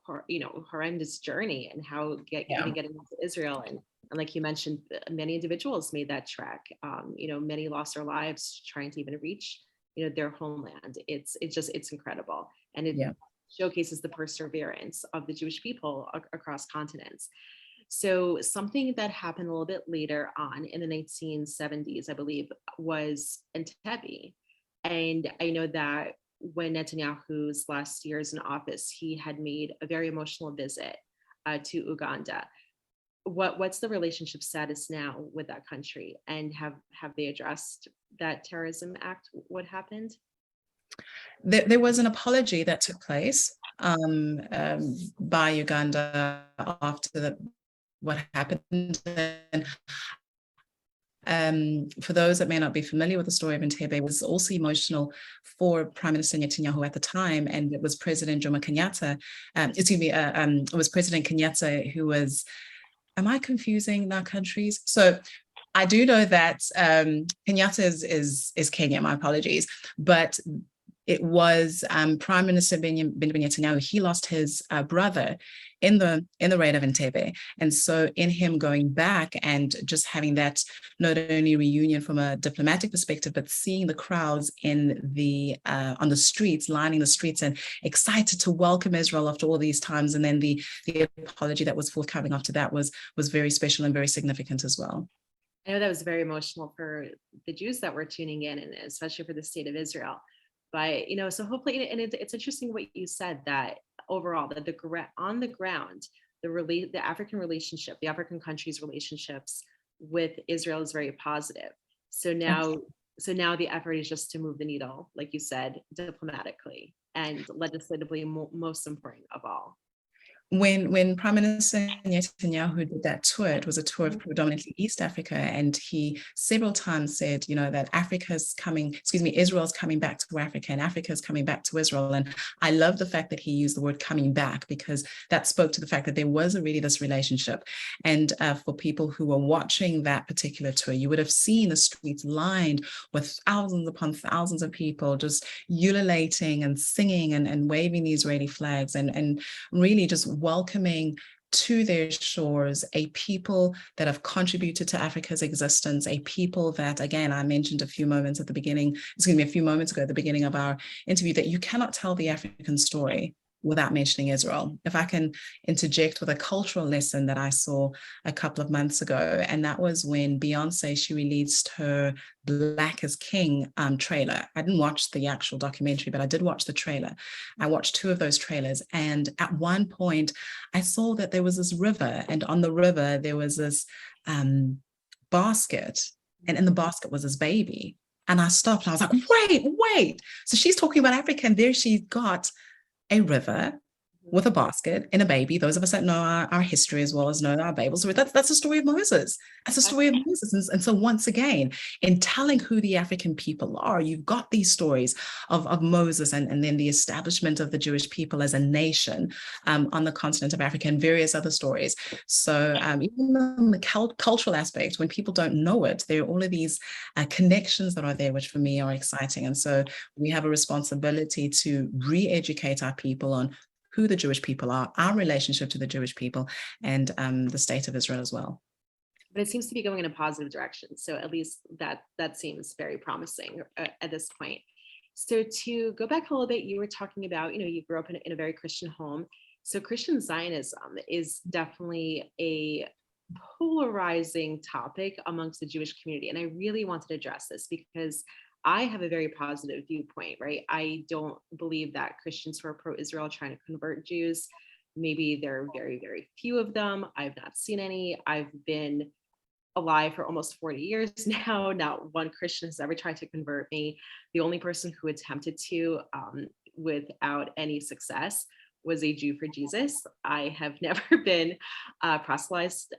horrendous journey, and how Yeah. even getting into Israel, and like you mentioned, many individuals made that trek. Many lost their lives trying to even reach their homeland. It's incredible, and it Yeah. showcases the perseverance of the Jewish people across continents. So something that happened a little bit later on in the 1970s, I believe, was Entebbe. And I know that when Netanyahu's last years in office, he had made a very emotional visit to Uganda. What's the relationship status now with that country? And have they addressed that terrorism act? What happened? There was an apology that took place by Uganda after what happened. And for those that may not be familiar with the story of Entebbe, it was also emotional for Prime Minister Netanyahu at the time, and it was President Jomo Kenyatta. It was President Kenyatta who was. Am I confusing our countries? So I do know that Kenyatta is Kenya. My apologies, but it was Prime Minister Benjamin Netanyahu. He lost his brother in the raid of Entebbe, and so in him going back and just having that not only reunion from a diplomatic perspective, but seeing the crowds in the on the streets, lining the streets, and excited to welcome Israel after all these times, and then the apology that was forthcoming after that was very special and very significant as well. I know that was very emotional for the Jews that were tuning in, and especially for the state of Israel. But so hopefully, and it's interesting what you said, that overall, that on the ground, the African relationship, the African countries' relationships with Israel is very positive. So now the effort is just to move the needle, like you said, diplomatically and legislatively, most important of all. When Prime Minister Netanyahu did that tour, it was a tour of predominantly East Africa, and he several times said, that Israel's coming back to Africa, and Africa's coming back to Israel. And I love the fact that he used the word coming back, because that spoke to the fact that there was already this relationship. And for people who were watching that particular tour, you would have seen the streets lined with thousands upon thousands of people just ululating and singing and waving these Israeli flags, and really just welcoming to their shores a people that have contributed to Africa's existence, a people that, again, I mentioned a few moments ago at the beginning of our interview, that you cannot tell the African story without mentioning Israel. If I can interject with a cultural lesson that I saw a couple of months ago, and that was when Beyonce, she released her Black is King trailer. I didn't watch the actual documentary, but I did watch the trailer. I watched 2 of those trailers, and at one point I saw that there was this river, and on the river there was this basket, and in the basket was this baby. And I stopped and I was like, wait. So she's talking about Africa, and there she's got a river with a basket and a baby. Those of us that know our history as well as know our Bibles, so that's the story of Moses. That's the story of Moses. And so once again, in telling who the African people are, you've got these stories of Moses, and then the establishment of the Jewish people as a nation on the continent of Africa, and various other stories. So even on the cultural aspect, when people don't know it, there are all of these connections that are there, which for me are exciting. And so we have a responsibility to re-educate our people on who the Jewish people are, our relationship to the Jewish people, and the state of Israel as well. But it seems to be going in a positive direction. So at least that seems very promising at this point. So to go back a little bit, you were talking about, you grew up in a very Christian home. So Christian Zionism is definitely a polarizing topic amongst the Jewish community. And I really wanted to address this because I have a very positive viewpoint, right? I don't believe that Christians who are pro-Israel are trying to convert Jews. Maybe there are very, very few of them. I've not seen any. I've been alive for almost 40 years now. Not one Christian has ever tried to convert me. The only person who attempted to without any success was a Jew for Jesus. I have never been proselytized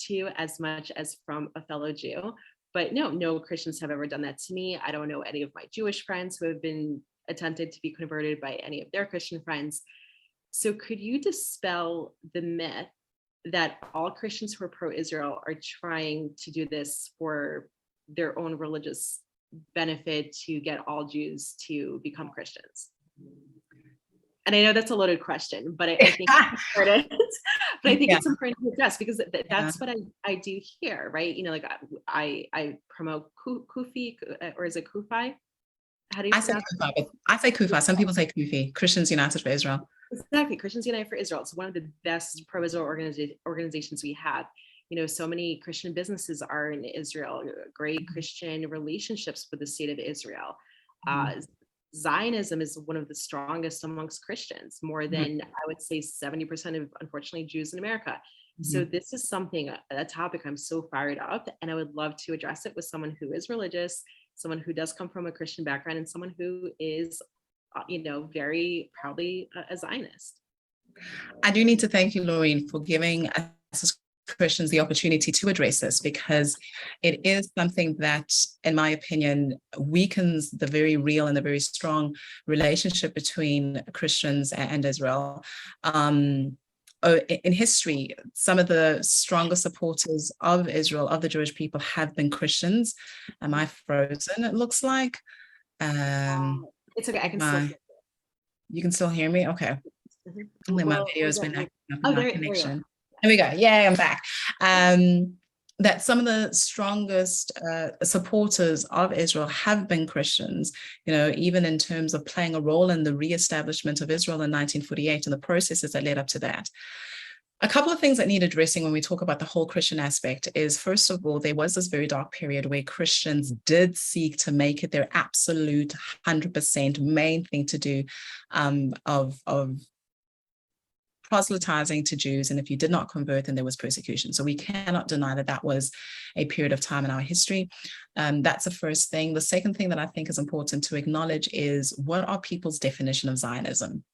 to as much as from a fellow Jew. But no Christians have ever done that to me. I don't know any of my Jewish friends who have been attempted to be converted by any of their Christian friends. So could you dispel the myth that all Christians who are pro-Israel are trying to do this for their own religious benefit to get all Jews to become Christians? And I know that's a loaded question, but I think it's important. But I think it's important to address because that's what I do here, right? You know, like I promote Kufi, or is it Kufi? How do you pronounce it? I say Kufi. Some people say Kufi, Christians United for Israel. Exactly, Christians United for Israel. It's one of the best pro-Israel organizations we have. You know, so many Christian businesses are in Israel, great Christian relationships with the state of Israel. Zionism is one of the strongest amongst Christians, more than I would say 70% of, unfortunately, Jews in America. So this is something, a topic I'm so fired up, and I would love to address it with someone who is religious, someone who does come from a Christian background, and someone who is, you know, very proudly a Zionist. I do need to thank you, Laureen, for giving us as Christians the opportunity to address this, because it is something that, in my opinion, weakens the very real and the very strong relationship between Christians and Israel. In history, some of the strongest supporters of Israel, of the Jewish people, have been Christians. Am I frozen? It looks like. It's okay. I can still. You can still hear me? Okay. My video has been acting up in my connection. There we go. Yay, I'm back. That some of the strongest supporters of Israel have been Christians, you know, even in terms of playing a role in the reestablishment of Israel in 1948 and the processes that led up to that. A couple of things that need addressing when we talk about the whole Christian aspect is, first of all, there was this very dark period where Christians did seek to make it their absolute 100% main thing to do, of proselytizing to Jews, and if you did not convert, then there was persecution. So we cannot deny that that was a period of time in our history. That's the first thing. The second thing that I think is important to acknowledge is, what are people's definition of Zionism?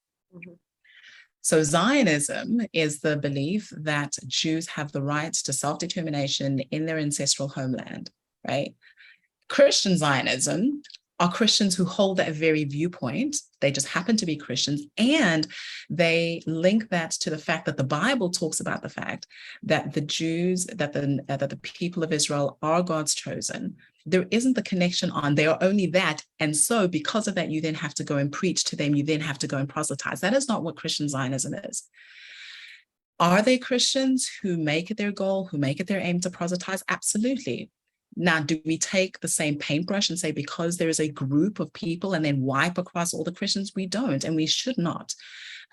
So Zionism is the belief that Jews have the right to self-determination in their ancestral homeland, right? Christian Zionism are Christians who hold that very viewpoint. They just happen to be Christians, and they link that to the fact that the Bible talks about the fact that the Jews, that the people of Israel are God's chosen. There isn't the connection on they are only that, and so because of that, you then have to go and preach to them. You then have to go and proselytize. That is not what Christian Zionism is. Are they Christians who make it their goal, who make it their aim to proselytize? Absolutely. Now, do we take the same paintbrush and say, because there is a group of people, and then wipe across all the Christians? We don't, and we should not.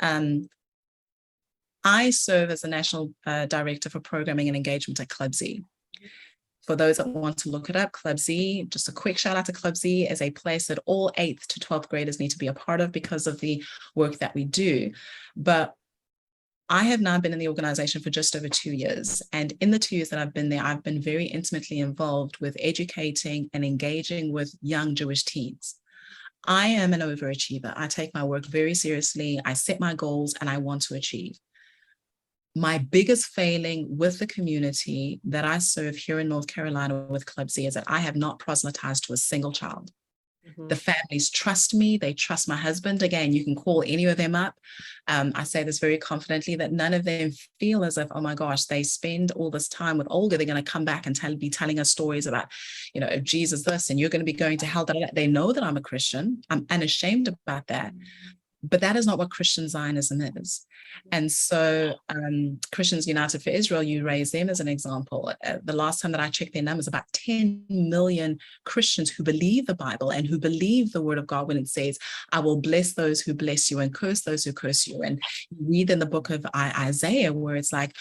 I serve as the National Director for Programming and Engagement at Club Z. For those that want to look it up, Club Z, just a quick shout out to Club Z, is a place that all 8th to 12th graders need to be a part of because of the work that we do. But I have now been in the organization for just over 2 years. And in the 2 years that I've been there, I've been very intimately involved with educating and engaging with young Jewish teens. I am an overachiever. I take my work very seriously. I set my goals and I want to achieve. My biggest failing with the community that I serve here in North Carolina with Club Z is that I have not proselytized to a single child. The families trust me. They trust my husband. Again, you can call any of them up. I say this very confidently, that none of them feel as if, oh my gosh, they spend all this time with Olga, they're going to come back and be telling us stories about, you know, Jesus this, and you're going to be going to hell. They know that I'm a Christian. I'm unashamed about that. But that is not what Christian Zionism is. And so Christians United for Israel, you raise them as an example. The last time that I checked their numbers, about 10 million Christians who believe the Bible and who believe the word of God when it says, I will bless those who bless you and curse those who curse you. And you read in the book of Isaiah where it's like,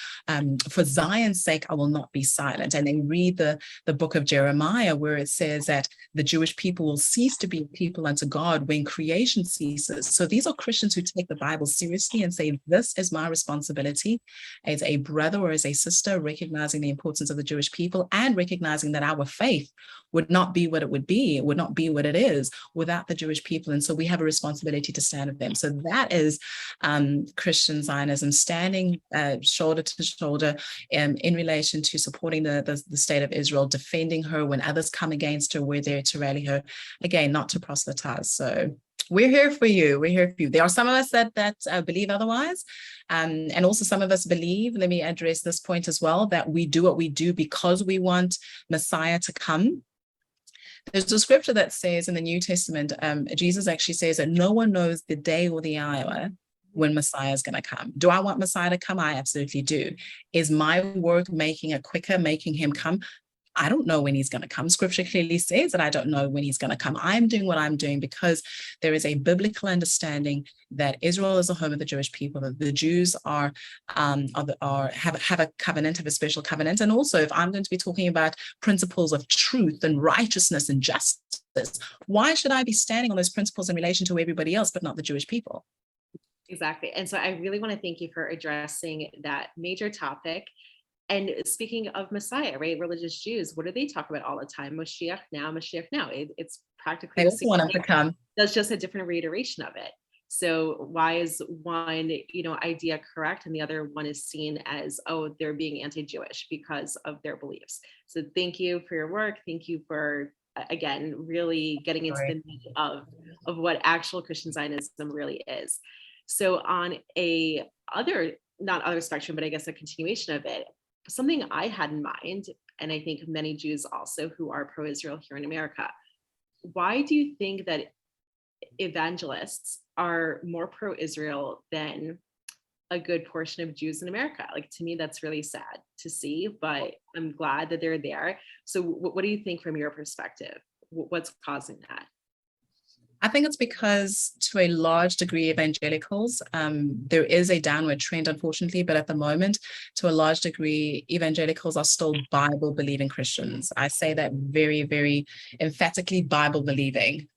for Zion's sake, I will not be silent. And then read the book of Jeremiah where it says that the Jewish people will cease to be people unto God when creation ceases. So these are Christians who take the Bible seriously and say, this is my responsibility as a brother or as a sister, recognizing the importance of the Jewish people and recognizing that our faith would not be what it would be. It would not be what it is without the Jewish people. And so we have a responsibility to stand with them. So that is Christian Zionism, standing shoulder to shoulder in relation to supporting the state of Israel, defending her when others come against her. We're there to rally her, again, not to proselytize. So we're here for you. We're here for you. There are some of us that believe otherwise. And also some of us believe, let me address this point as well, that we do what we do because we want Messiah to come. There's a scripture that says in the New Testament, Jesus actually says that no one knows the day or the hour when Messiah is going to come. Do I want Messiah to come? I absolutely do. Is my work making it quicker, making him come? I don't know when he's going to come. Scripture clearly says that I don't know when he's going to come. I'm doing what I'm doing because there is a biblical understanding that Israel is the home of the Jewish people, that the Jews have a covenant, have a special covenant. And also, if I'm going to be talking about principles of truth and righteousness and justice, why should I be standing on those principles in relation to everybody else, but not the Jewish people? Exactly. And so I really want to thank you for addressing that major topic. And speaking of Messiah, right? Religious Jews, what do they talk about all the time? Moshiach now, Moshiach now. It's practically They the also same want him thing. to come. That's just a different reiteration of it. So why is one, idea correct and the other one is seen as, oh, they're being anti-Jewish because of their beliefs? So thank you for your work. Thank you for, again, really getting into the meat of what actual Christian Zionism really is. So on not other spectrum, but I guess a continuation of it, something I had in mind, and I think many Jews also who are pro-Israel here in America, why do you think that evangelists are more pro-Israel than a good portion of Jews in America? Like, to me, that's really sad to see, but I'm glad that they're there. So what do you think from your perspective? What's causing that? I think it's because to a large degree, evangelicals, there is a downward trend, unfortunately, but at the moment, to a large degree, evangelicals are still Bible-believing Christians. I say that very, very emphatically, Bible-believing.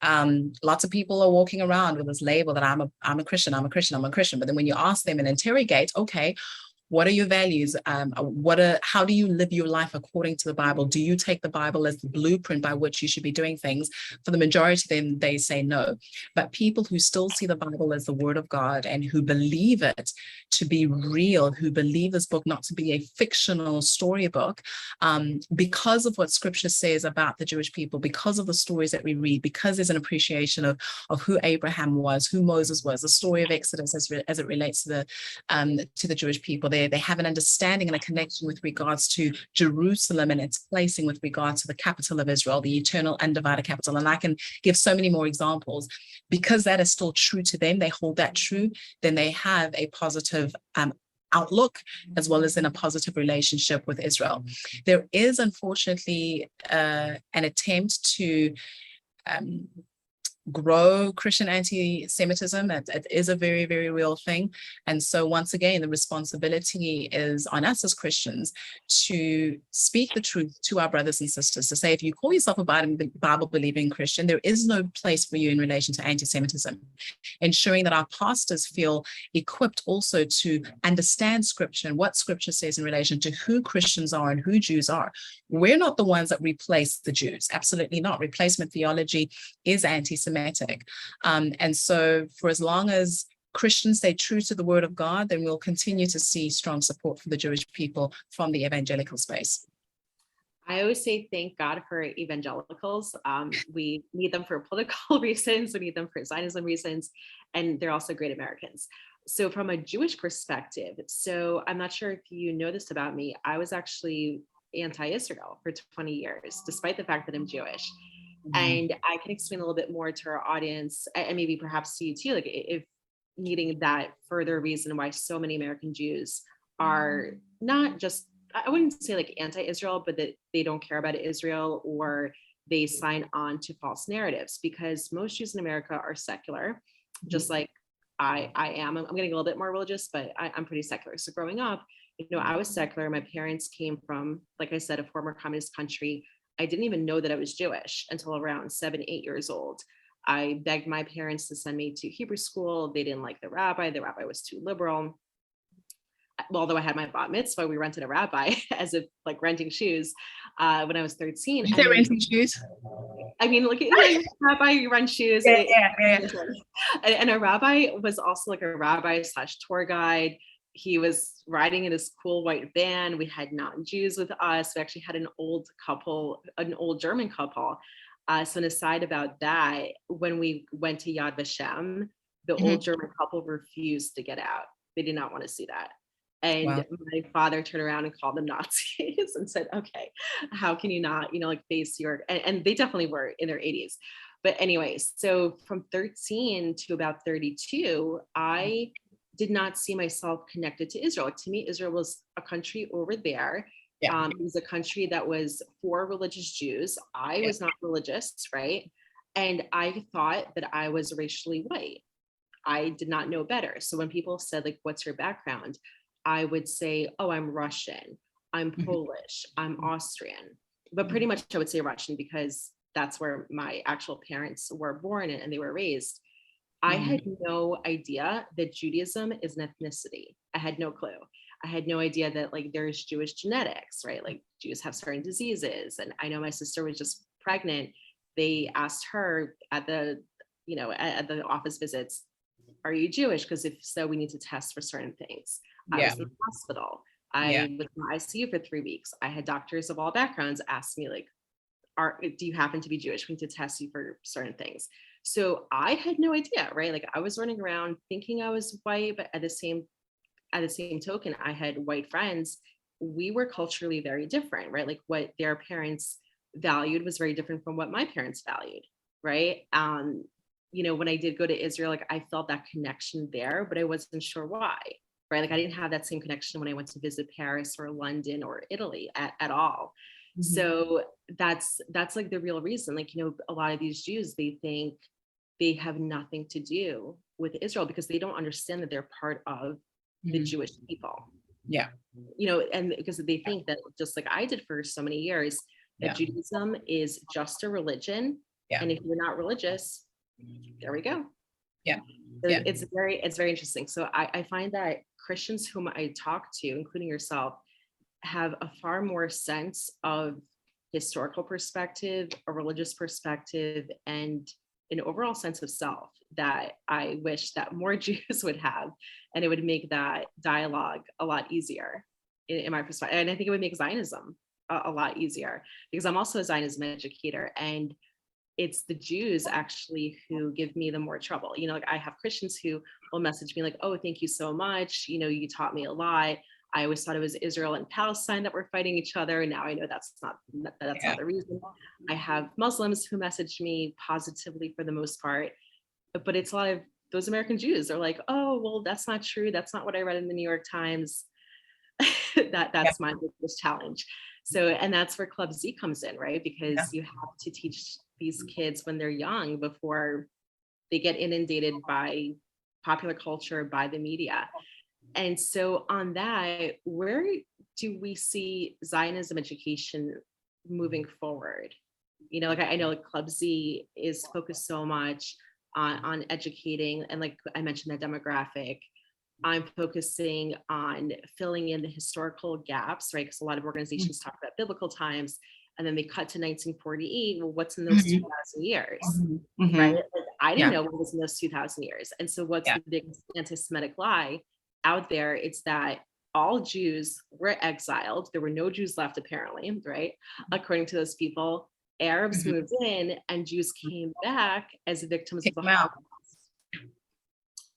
Lots of people are walking around with this label that I'm a Christian, I'm a Christian, I'm a Christian. But then when you ask them and interrogate, okay, what are your values? How do you live your life according to the Bible? Do you take the Bible as the blueprint by which you should be doing things? For the majority of them, they say no. But people who still see the Bible as the word of God and who believe it to be real, who believe this book not to be a fictional storybook, because of what scripture says about the Jewish people, because of the stories that we read, because there's an appreciation of who Abraham was, who Moses was, the story of Exodus as it relates to the Jewish people. They have an understanding and a connection with regards to Jerusalem and its placing with regards to the capital of Israel, the eternal undivided capital. And I can give so many more examples. Because that is still true to them, they hold that true, then they have a positive outlook as well as in a positive relationship with Israel. There is, unfortunately, an attempt to grow Christian anti-Semitism. It is a very, very real thing. And so once again, the responsibility is on us as Christians to speak the truth to our brothers and sisters, to say, if you call yourself a Bible-believing Christian, there is no place for you in relation to anti-Semitism. Ensuring that our pastors feel equipped also to understand scripture and what scripture says in relation to who Christians are and who Jews are. We're not the ones that replace the Jews. Absolutely not. Replacement theology is anti-Semitic. And so for as long as Christians stay true to the word of God, then we'll continue to see strong support for the Jewish people from the evangelical space. I always say thank God for evangelicals. We need them for political reasons, we need them for Zionism reasons, and they're also great Americans. So from a Jewish perspective, so I'm not sure if you know this about me, I was actually anti-Israel for 20 years, despite the fact that I'm Jewish. And I can explain a little bit more to our audience, and maybe perhaps to you too, like if needing that further reason why so many American Jews are not just, I wouldn't say like anti-Israel, but that they don't care about Israel or they sign on to false narratives, because most Jews in America are secular, just like I am. I'm getting a little bit more religious, but I'm pretty secular. So growing up, I was secular. My parents came from, like I said, a former communist country. I didn't even know that I was Jewish until around 7, 8 years old. I begged my parents to send me to Hebrew school. They didn't like the rabbi. The rabbi was too liberal. Although I had my bat mitzvah, we rented a rabbi as if like renting shoes when I was 13. Did you say renting shoes? I mean, look at rabbi, you rent shoes. Yeah. And a rabbi was also like a rabbi / tour guide. He was riding in his cool white van. We had non-Jews with us. We actually had an old German couple. So an aside about that, when we went to Yad Vashem, the old German couple refused to get out. They did not want to see that. And my father turned around and called them Nazis and said, okay, how can you not, face your, and they definitely were in their 80s. But anyways, so from 13 to about 32, I did not see myself connected to Israel. Like, to me, Israel was a country over there. Yeah. It was a country that was for religious Jews. I was not religious, right? And I thought that I was racially white. I did not know better. So when people said, like, what's your background? I would say, oh, I'm Russian, I'm Polish, I'm Austrian. But pretty much I would say Russian because that's where my actual parents were born and they were raised. I had no idea that Judaism is an ethnicity. I had no clue. I had no idea that, like, there's Jewish genetics, right? Like, Jews have certain diseases. And I know my sister was just pregnant. They asked her at the, at the office visits, are you Jewish? Because if so, we need to test for certain things. I was in the hospital. I was in the ICU for 3 weeks. I had doctors of all backgrounds ask me, like, do you happen to be Jewish? We need to test you for certain things. So I had no idea, right? Like, I was running around thinking I was white, but at the same token, I had white friends. We were culturally very different, right? Like, what their parents valued was very different from what my parents valued, right? When I did go to Israel, like, I felt that connection there, but I wasn't sure why, right? Like, I didn't have that same connection when I went to visit Paris or London or Italy at all. So that's like the real reason. Like, a lot of these Jews, they think they have nothing to do with Israel because they don't understand that they're part of the Jewish people. Yeah. And because they think that, just like I did for so many years, that Judaism is just a religion. And if you're not religious, there we go. Yeah. So it's very interesting. So I find that Christians whom I talk to, including yourself, have a far more sense of historical perspective, a religious perspective, and an overall sense of self that I wish that more Jews would have. And it would make that dialogue a lot easier in my perspective. And I think it would make Zionism a lot easier, because I'm also a Zionism educator, and it's the Jews actually who give me the more trouble. Like, I have Christians who will message me like, oh, thank you so much. You taught me a lot. I always thought it was Israel and Palestine that were fighting each other. And now I know that's not the reason. I have Muslims who message me positively for the most part, but it's a lot of those American Jews are like, oh, well, that's not true. That's not what I read in the New York Times. That's my biggest challenge. So, and that's where Club Z comes in, right? Because you have to teach these kids when they're young before they get inundated by popular culture, by the media. And so on that, where do we see Zionism education moving forward? Like, I know, like, Club Z is focused so much on educating, and like I mentioned, that demographic. I'm focusing on filling in the historical gaps, right? Because a lot of organizations talk about biblical times, and then they cut to 1948. Well, what's in those 2,000 years, right? Like, I didn't know what was in those 2,000 years. And so what's the biggest anti-Semitic lie out there? It's that all Jews were exiled. There were no Jews left, apparently, right? According to those people, Arabs moved in and Jews came back as victims of the Holocaust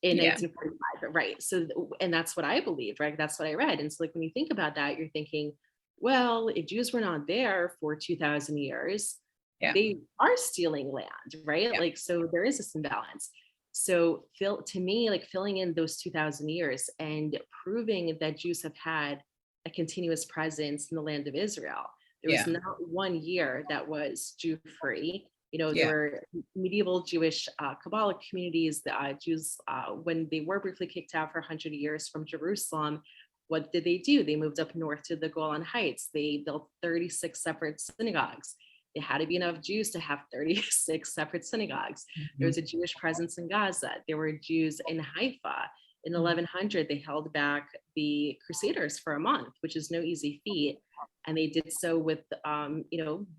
in 1945, right? So, and that's what I believe, right? That's what I read. And so, like, when you think about that, you're thinking, well, if Jews were not there for 2,000 years, they are stealing land, right? Like, so there is this imbalance. So, to me, like, filling in those 2,000 years and proving that Jews have had a continuous presence in the land of Israel. There was not 1 year that was Jew-free. There were medieval Jewish Kabbalah communities. The Jews, when they were briefly kicked out for 100 years from Jerusalem, what did they do? They moved up north to the Golan Heights. They built 36 separate synagogues. There had to be enough Jews to have 36 separate synagogues. There was a Jewish presence in Gaza. There were Jews in Haifa. In 1100, they held back the Crusaders for a month, which is no easy feat. And they did so with,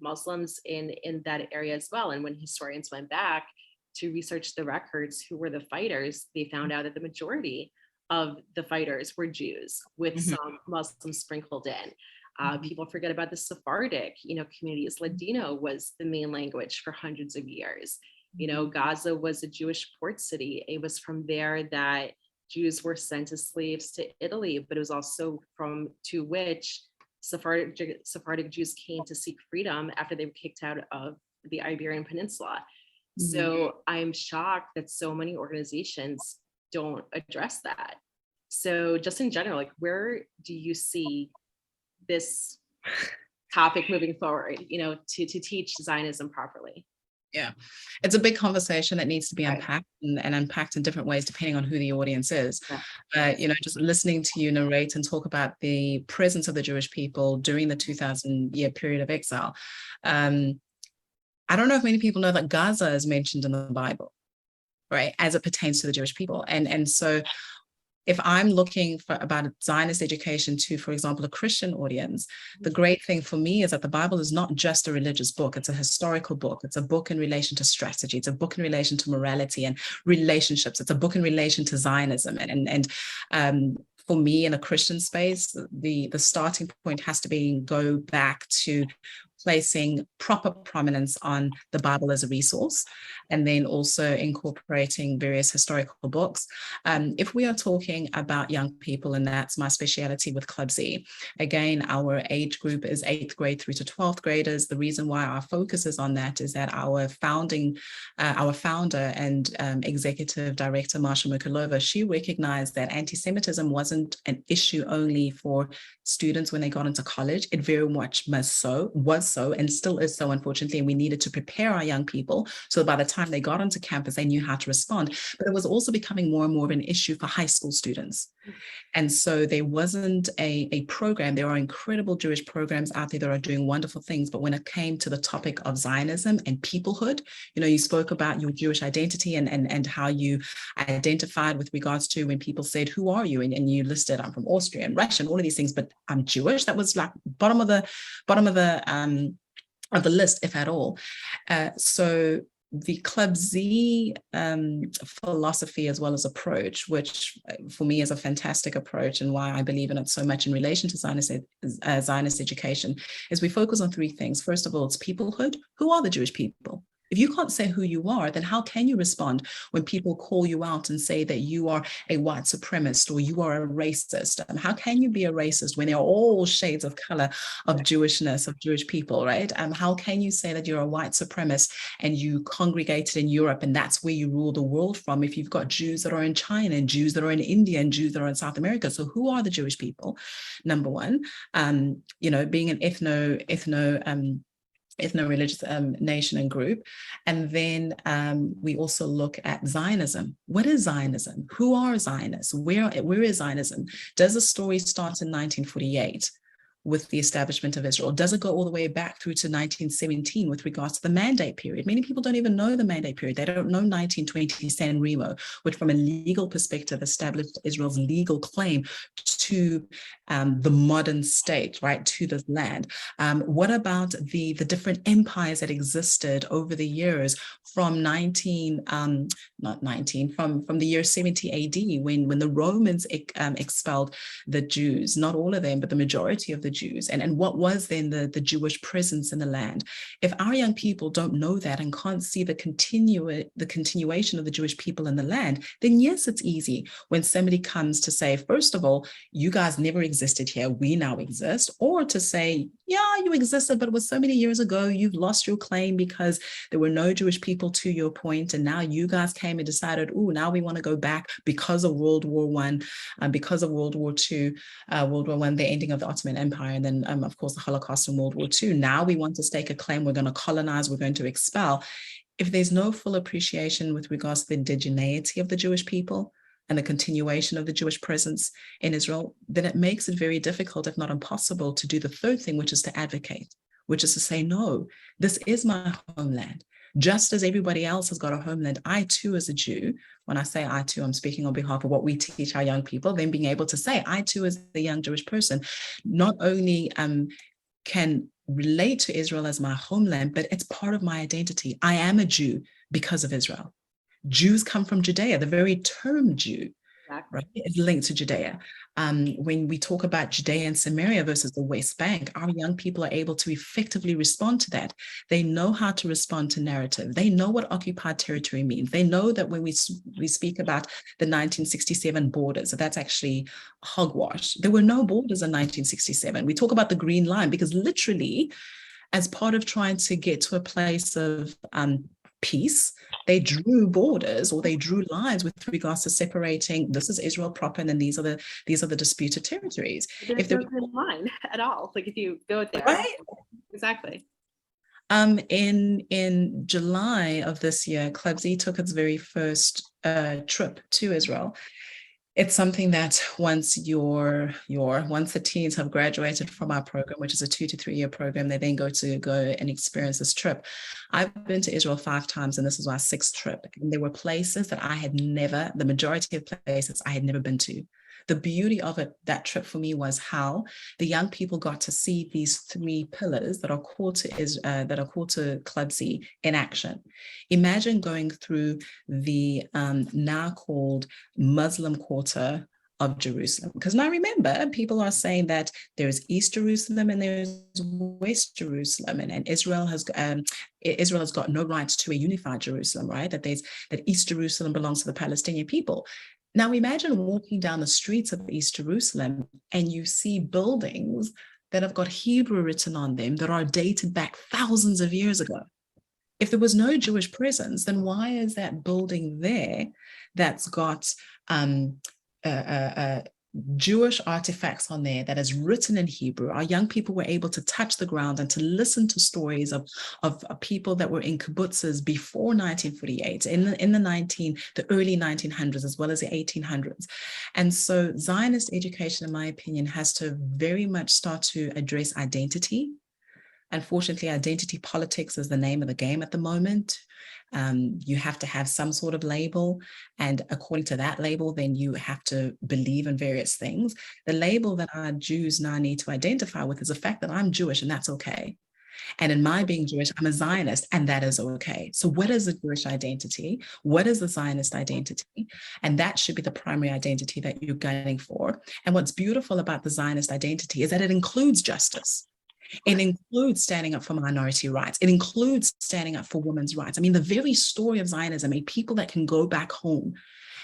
Muslims in that area as well. And when historians went back to research the records, who were the fighters, they found out that the majority of the fighters were Jews, with some Muslims sprinkled in. People forget about the Sephardic, communities. Ladino was the main language for hundreds of years. Gaza was a Jewish port city. It was from there that Jews were sent as slaves to Italy, but it was also to which Sephardic Jews came to seek freedom after they were kicked out of the Iberian Peninsula. So I'm shocked that so many organizations don't address that. So just in general, like, where do you see this topic moving forward, to teach Zionism properly? Yeah, it's a big conversation that needs to be Right. unpacked and unpacked in different ways, depending on who the audience is. Yeah. Just listening to you narrate and talk about the presence of the Jewish people during the 2000-year period of exile. I don't know if many people know that Gaza is mentioned in the Bible, right, as it pertains to the Jewish people. And so if I'm looking for about Zionist education to, for example, a Christian audience, the great thing for me is that the Bible is not just a religious book. It's a historical book. It's a book in relation to strategy. It's a book in relation to morality and relationships. It's a book in relation to Zionism. For me in a Christian space, the starting point has to be go back to placing proper prominence on the Bible as a resource, and then also incorporating various historical books. If we are talking about young people, and that's my speciality with Club Z, again, our age group is 8th grade through to 12th graders. The reason why our focus is on that is that our founder and executive director, Marsha Mukulova, she recognized that anti-Semitism wasn't an issue only for students when they got into college. It very much was so, and still is so, unfortunately, and we needed to prepare our young people so by the time they got onto campus, they knew how to respond. But it was also becoming more and more of an issue for high school students. And so there wasn't a program. There are incredible Jewish programs out there that are doing wonderful things. But when it came to the topic of Zionism and peoplehood, you spoke about your Jewish identity and how you identified with regards to when people said, who are you? And you listed, I'm from Austria and Russia and all of these things, but I'm Jewish. That was like bottom of the list, if at all. So the Club Z philosophy as well as approach, which for me is a fantastic approach and why I believe in it so much in relation to Zionist education, is we focus on 3 things. First of all, it's peoplehood. Who are the Jewish people? If you can't say who you are, then how can you respond when people call you out and say that you are a white supremacist or you are a racist? How can you be a racist when there are all shades of color of Jewishness, of Jewish people, right? How can you say that you're a white supremacist and you congregated in Europe and that's where you rule the world from if you've got Jews that are in China and Jews that are in India and Jews that are in South America? So who are the Jewish people? Number one, being an ethno-religious nation and group. And then we also look at Zionism. What is Zionism? Who are Zionists? Where is Zionism? Does the story start in 1948? With the establishment of Israel? Does it go all the way back through to 1917 with regards to the Mandate period? Many people don't even know the Mandate period. They don't know 1920 San Remo, which from a legal perspective established Israel's legal claim to the modern state, right, to this land. What about the different empires that existed over the years from from the year 70 AD when the Romans expelled the Jews, not all of them, but the majority of the Jews, and what was then the Jewish presence in the land? If our young people don't know that and can't see the continuation of the Jewish people in the land, then yes, it's easy when somebody comes to say, first of all, you guys never existed here, we now exist, or to say, yeah, you existed, but it was so many years ago, you've lost your claim because there were no Jewish people to your point, and now you guys came and decided, oh, now we want to go back because of World War I, because of World War II, World War I, the ending of the Ottoman Empire, and then, of course, the Holocaust and World War II. Now we want to stake a claim, we're going to colonize, we're going to expel. If there's no full appreciation with regards to the indigeneity of the Jewish people and the continuation of the Jewish presence in Israel, then it makes it very difficult, if not impossible, to do the third thing, which is to advocate, which is to say, no, this is my homeland. Just as everybody else has got a homeland, I too, as a Jew, when I say I too, I'm speaking on behalf of what we teach our young people, then being able to say, I too, as a young Jewish person, not only can relate to Israel as my homeland, but it's part of my identity. I am a Jew because of Israel. Jews come from Judea. The very term Jew, right, is linked to Judea. When we talk about Judea and Samaria versus the West Bank, our young people are able to effectively respond to that. They know how to respond to narrative. They know what occupied territory means. They know that when we speak about the 1967 borders, that's actually hogwash. There were no borders in 1967. We talk about the Green Line because literally, as part of trying to get to a place of peace, they drew borders, or they drew lines with regards to separating, this is Israel proper, and then these are the disputed territories. There's no thin line at all. Like if you go there, right? Exactly. In July of this year, Club Z took its very first trip to Israel. It's something that once the teens have graduated from our program, which is a 2 to 3 year program, they then go and experience this trip. I've been to Israel 5 times, and this is our 6th trip. And there were places that the majority of places I had never been to. The beauty of that trip for me was how the young people got to see these 3 pillars that are core to Club Z in action. Imagine going through the now called Muslim quarter of Jerusalem. Because now remember, people are saying that there's East Jerusalem and there's West Jerusalem, and Israel has got no right to a unified Jerusalem, right? That East Jerusalem belongs to the Palestinian people. Now imagine walking down the streets of East Jerusalem and you see buildings that have got Hebrew written on them that are dated back thousands of years ago. If there was no Jewish presence, then why is that building there that's got Jewish artifacts on there that is written in Hebrew? Our young people were able to touch the ground and to listen to stories of people that were in kibbutzes before 1948, in the early 1900s, as well as the 1800s. And so Zionist education, in my opinion, has to very much start to address identity. Unfortunately, identity politics is the name of the game at the moment. You have to have some sort of label, and according to that label, then you have to believe in various things. The label that our Jews now need to identify with is the fact that I'm Jewish, and that's okay. And in my being Jewish, I'm a Zionist, and that is okay. So what is the Jewish identity? What is the Zionist identity? And that should be the primary identity that you're gunning for. And what's beautiful about the Zionist identity is that it includes justice. It includes standing up for minority rights. It includes standing up for women's rights. I mean, the very story of Zionism made people that can go back home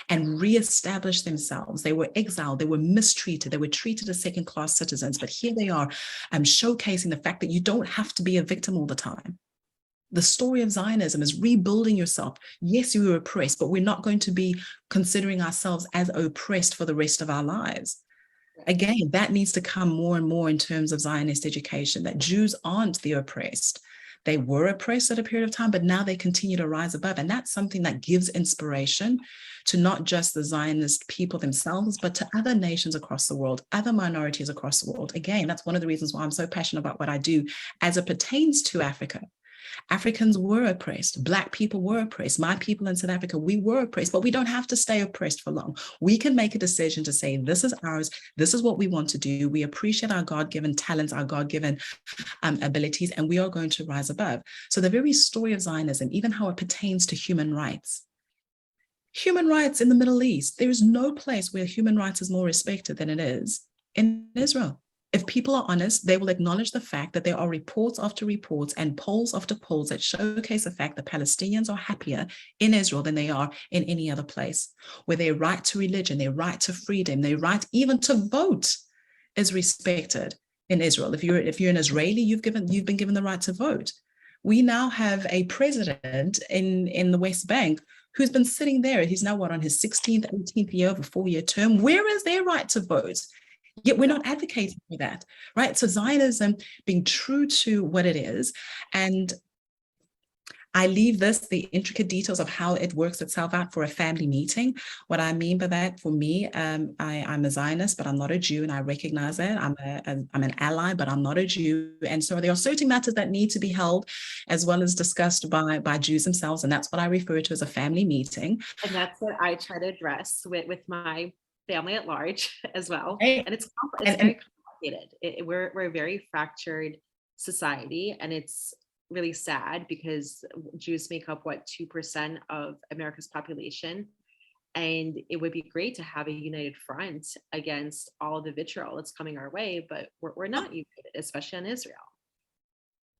and reestablish themselves. They were exiled, they were mistreated, they were treated as second-class citizens, but here they are showcasing the fact that you don't have to be a victim all the time. The story of Zionism is rebuilding yourself. Yes, you were oppressed, but we're not going to be considering ourselves as oppressed for the rest of our lives. Again, that needs to come more and more in terms of Zionist education, that Jews aren't the oppressed. They were oppressed at a period of time, but now they continue to rise above. And that's something that gives inspiration to not just the Zionist people themselves, but to other nations across the world, other minorities across the world. Again, that's one of the reasons why I'm so passionate about what I do as it pertains to Africa. Africans were oppressed. Black people were oppressed. My people in South Africa, we were oppressed, but we don't have to stay oppressed for long. We can make a decision to say, this is ours. This is what we want to do. We appreciate our God-given talents, our God-given abilities, and we are going to rise above. So the very story of Zionism, even how it pertains to human rights in the Middle East, there is no place where human rights is more respected than it is in Israel. If people are honest, they will acknowledge the fact that there are reports after reports and polls after polls that showcase the fact that Palestinians are happier in Israel than they are in any other place, where their right to religion, their right to freedom, their right even to vote is respected in Israel. If you're an Israeli, you've been given the right to vote. We now have a president in the West Bank who's been sitting there. He's now on his 16th, 18th year of a 4-year term. Where is their right to vote? Yet we're not advocating for that, right? So Zionism being true to what it is, and I leave the intricate details of how it works itself out for a family meeting. What I mean by that, for me, I'm a Zionist, but I'm not a Jew, and I recognize that. I'm an ally, but I'm not a Jew. And so there are certain matters that need to be held as well as discussed by Jews themselves, and that's what I refer to as a family meeting. And that's what I try to address with my family at large as well. Right. And it's very complicated. We're a very fractured society, and it's really sad because Jews make up 2% of America's population, and it would be great to have a united front against all of the vitriol that's coming our way, but we're not united, especially on Israel.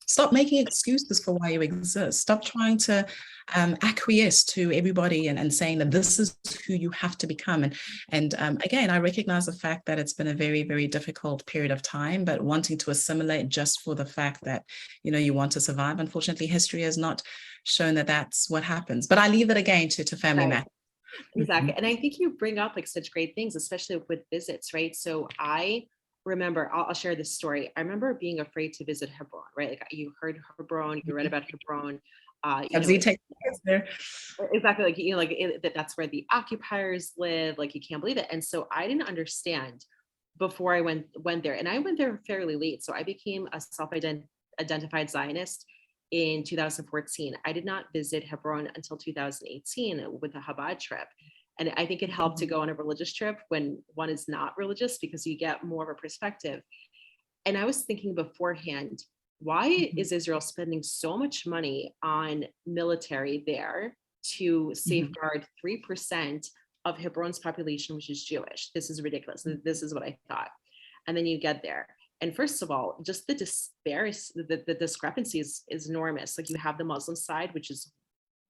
Stop making excuses for why you exist. Stop trying to acquiesce to everybody and saying that this is who you have to become. And again, I recognize the fact that it's been a very, very difficult period of time, but wanting to assimilate just for the fact that, you want to survive. Unfortunately, history has not shown that that's what happens. But I leave it again to family Right. matters. Exactly. And I think you bring up like such great things, especially with visits, right? So I remember, I'll share this story. I remember being afraid to visit Hebron, right? Like you heard Hebron, you read about Hebron, Take there. exactly, like, that's where the occupiers live, like you can't believe it. And so I didn't understand before I went there, and I went there fairly late. So I became a self-identified Zionist in 2014. I did not visit Hebron until 2018 with a Chabad trip. And I think it helped to go on a religious trip when one is not religious, because you get more of a perspective. And I was thinking beforehand, why is Israel spending so much money on military there to safeguard 3% of Hebron's population, which is Jewish? This is ridiculous. This is what I thought. And then you get there. And first of all, just the discrepancy is enormous. Like you have the Muslim side, which is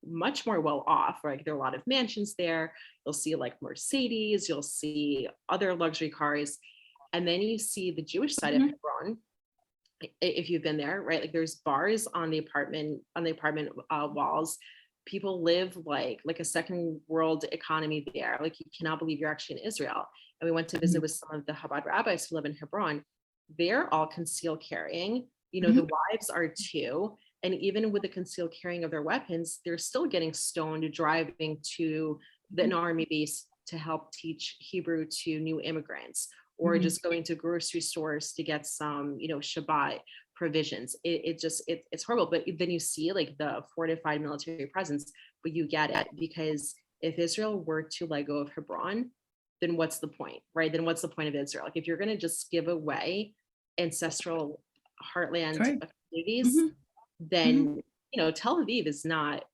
much more well off, right? There are a lot of mansions there. You'll see like Mercedes, you'll see other luxury cars. And then you see the Jewish side of Hebron, if you've been there, right? Like there's bars on the apartment walls. People live like a second world economy there. Like you cannot believe you're actually in Israel. And we went to visit with some of the Chabad rabbis who live in Hebron. They're all concealed carrying. The wives are too. And even with the concealed carrying of their weapons, they're still getting stoned driving to an army base to help teach Hebrew to new immigrants, or just going to grocery stores to get some, Shabbat provisions. It's horrible. But then you see like the fortified military presence, but you get it, because if Israel were to let go of Hebron, then what's the point, right? Then what's the point of Israel? Like if you're going to just give away ancestral heartland communities, then, Tel Aviv is not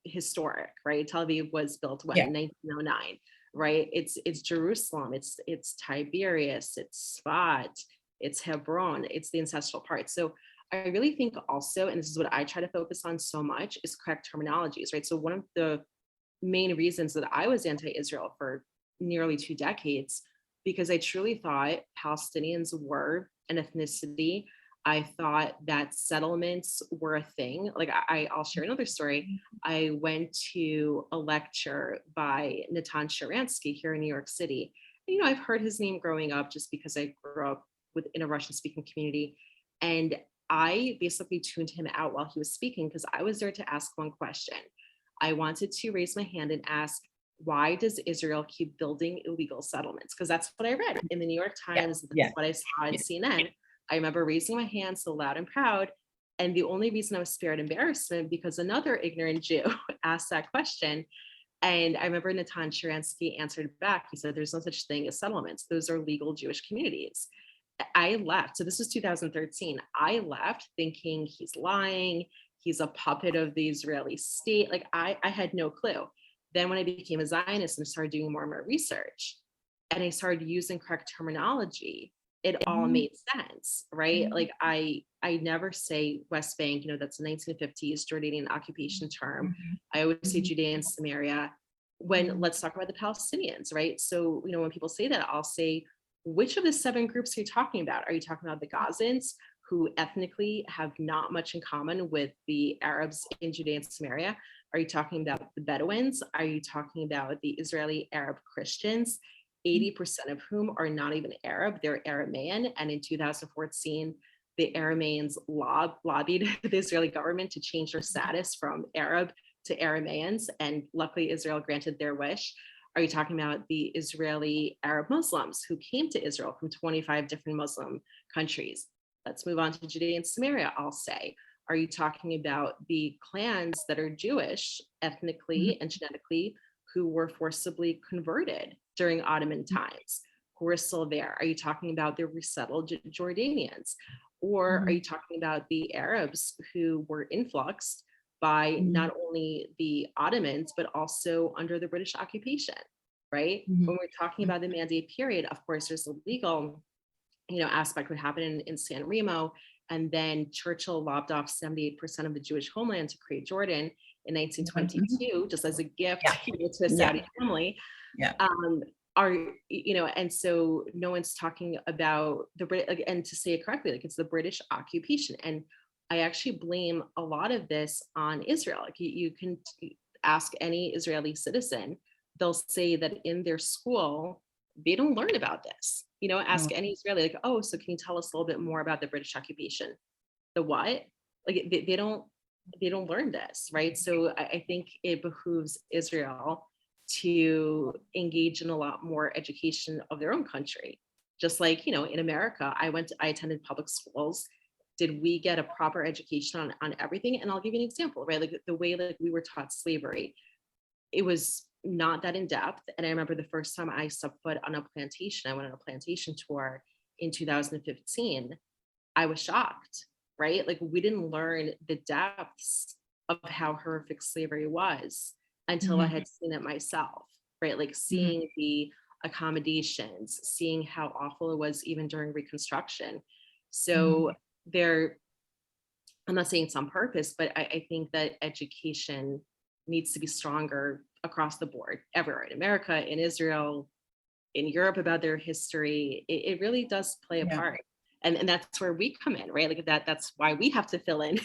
historic, right? Tel Aviv was built when, in 1909, right? It's Jerusalem, it's Tiberias, it's Sfat, it's Hebron, it's the ancestral part. So I really think also, and this is what I try to focus on so much, is correct terminologies, right? So one of the main reasons that I was anti-Israel for nearly 2 decades, because I truly thought Palestinians were an ethnicity. I thought that settlements were a thing. Like I'll share another story. I went to a lecture by Natan Sharansky here in New York City. I've heard his name growing up just because I grew up in a Russian speaking community. And I basically tuned him out while he was speaking, because I was there to ask one question. I wanted to raise my hand and ask, why does Israel keep building illegal settlements? Because that's what I read in the New York Times. That's what I saw on CNN. I remember raising my hand so loud and proud. And the only reason I was spared embarrassment, because another ignorant Jew asked that question. And I remember Natan Sharansky answered back. He said, there's no such thing as settlements. Those are legal Jewish communities. I left. So this was 2013. I left thinking he's lying. He's a puppet of the Israeli state. Like I had no clue. Then when I became a Zionist and started doing more and more research, and I started using correct terminology, it all made sense, right? Like I never say West Bank, that's a 1950s Jordanian occupation term. I always say Judea and Samaria. When let's talk about the Palestinians, right? So, when people say that, I'll say, which of the 7 groups are you talking about? Are you talking about the Gazans, who ethnically have not much in common with the Arabs in Judea and Samaria? Are you talking about the Bedouins? Are you talking about the Israeli Arab Christians, 80% of whom are not even Arab, they're Aramean? And in 2014, the Arameans lobbied the Israeli government to change their status from Arab to Arameans, and luckily Israel granted their wish. Are you talking about the Israeli Arab Muslims who came to Israel from 25 different Muslim countries? Let's move on to Judea and Samaria, I'll say. Are you talking about the clans that are Jewish ethnically and genetically, who were forcibly converted during Ottoman times, who are still there? Are you talking about the resettled Jordanians? Or are you talking about the Arabs who were influxed by not only the Ottomans, but also under the British occupation, right? When we're talking about the Mandate period, of course, there's a legal aspect. What happened in San Remo And then Churchill lobbed off 78% of the Jewish homeland to create Jordan in Mhm. 1922, just as a gift Yeah. to a Saudi family. Yeah. And so no one's talking about the Brit, like, and to say it correctly, like, it's the British occupation. And I actually blame a lot of this on Israel. Like, you can ask any Israeli citizen, they'll say that in their school, they don't learn about this. Ask any Israeli, like, oh, so can you tell us a little bit more about the British occupation? The what? Like, they don't learn this, right? So I think it behooves Israel to engage in a lot more education of their own country. Just like, in America, I attended public schools. Did we get a proper education on everything? And I'll give you an example, right? Like, the way like we were taught slavery, it was not that in depth. And I remember the first time I stepped foot on a plantation, I went on a plantation tour in 2015. I was shocked, right? Like, we didn't learn the depths of how horrific slavery was until I Mhm. had seen it myself, right? Like, Mhm. seeing the accommodations, seeing how awful it was even during Reconstruction. So Mhm. I'm not saying it's on purpose, but I think that education needs to be stronger across the board, everywhere, in America, in Israel, in Europe, about their history. It really does play a Yeah. part. And that's where we come in, right? Like, that's why we have to fill in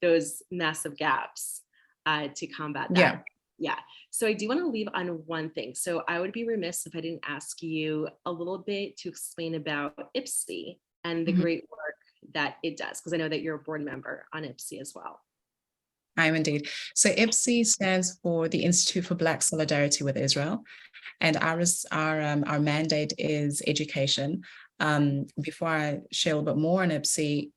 those massive gaps to combat that. Yeah. Yeah. So I do want to leave on one thing. So I would be remiss if I didn't ask you a little bit to explain about IBSI and the Mhm. great work that it does, because I know that you're a board member on IBSI as well. I am indeed. So IBSI stands for the Institute for Black Solidarity with Israel, and our mandate is education. Before I share a little bit more on IBSI,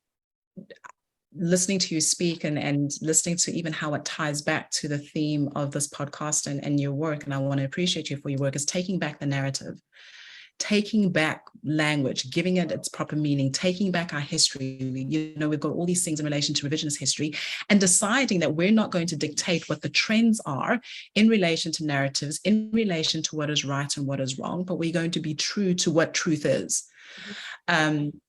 listening to you speak and listening to even how it ties back to the theme of this podcast and your work, and I want to appreciate you for your work, is taking back the narrative, taking back language, giving it its proper meaning, taking back our history. We've got all these things in relation to revisionist history, and deciding that we're not going to dictate what the trends are in relation to narratives, in relation to what is right and what is wrong, but we're going to be true to what truth is. Um,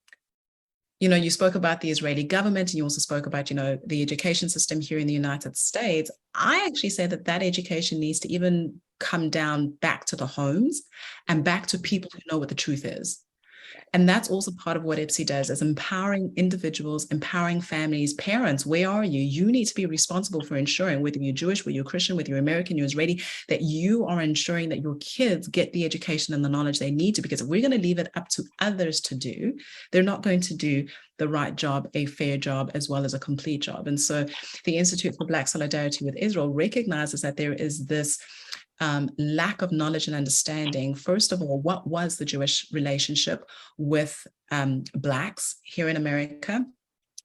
you spoke about the Israeli government, and you also spoke about, the education system here in the United States. I actually say that education needs to even come down back to the homes and back to people who know what the truth is. And that's also part of what IBSI does, is empowering individuals, empowering families, parents. Where are you? You need to be responsible for ensuring, whether you're Jewish, whether you're Christian, whether you're American, you're Israeli, that you are ensuring that your kids get the education and the knowledge they need to, because if we're going to leave it up to others to do, they're not going to do the right job, a fair job, as well as a complete job. And so the Institute for Black Solidarity with Israel recognizes that there is this lack of knowledge and understanding. First of all, what was the Jewish relationship with Blacks here in America,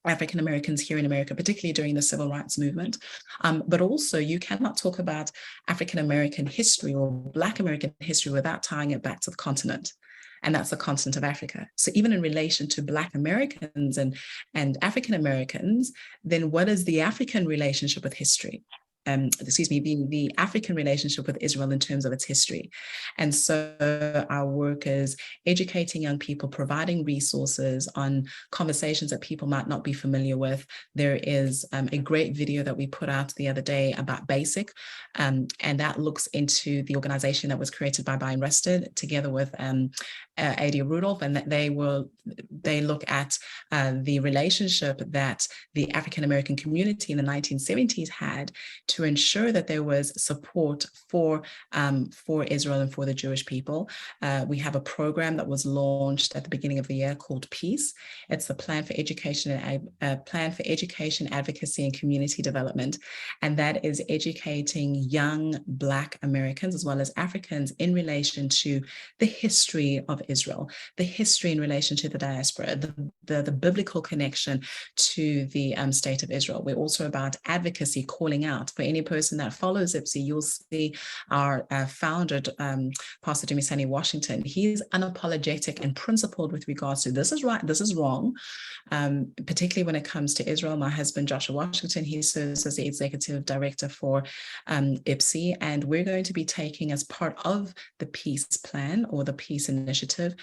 African Americans here in America, particularly during the civil rights movement. But also, you cannot talk about African American history or Black American history without tying it back to the continent. And that's the continent of Africa. So even in relation to Black Americans and African Americans, then what is the African relationship with history? The African relationship with Israel in terms of its history. And so our work is educating young people, providing resources on conversations that people might not be familiar with. There is a great video that we put out the other day about BASIC, and that looks into the organization that was created by Brian Rested together with Adia Rudolph, and that they look at the relationship that the African American community in the 1970s had to ensure that there was support for Israel and for the Jewish people. We have a program that was launched at the beginning of the year called Peace. It's a plan for education advocacy, and community development, and that is educating young Black Americans as well as Africans in relation to the history of Israel, the history in relation to the diaspora, the biblical connection to the state of Israel. We're also about advocacy, calling out. For any person that follows IBSI, you'll see our founder, Pastor Olga Washington. He's unapologetic and principled with regards to this is right, this is wrong, particularly when it comes to Israel. My husband, Joshua Washington, he serves as the executive director for IBSI, and we're going to be taking, as part of the Peace Plan or the Peace Initiative,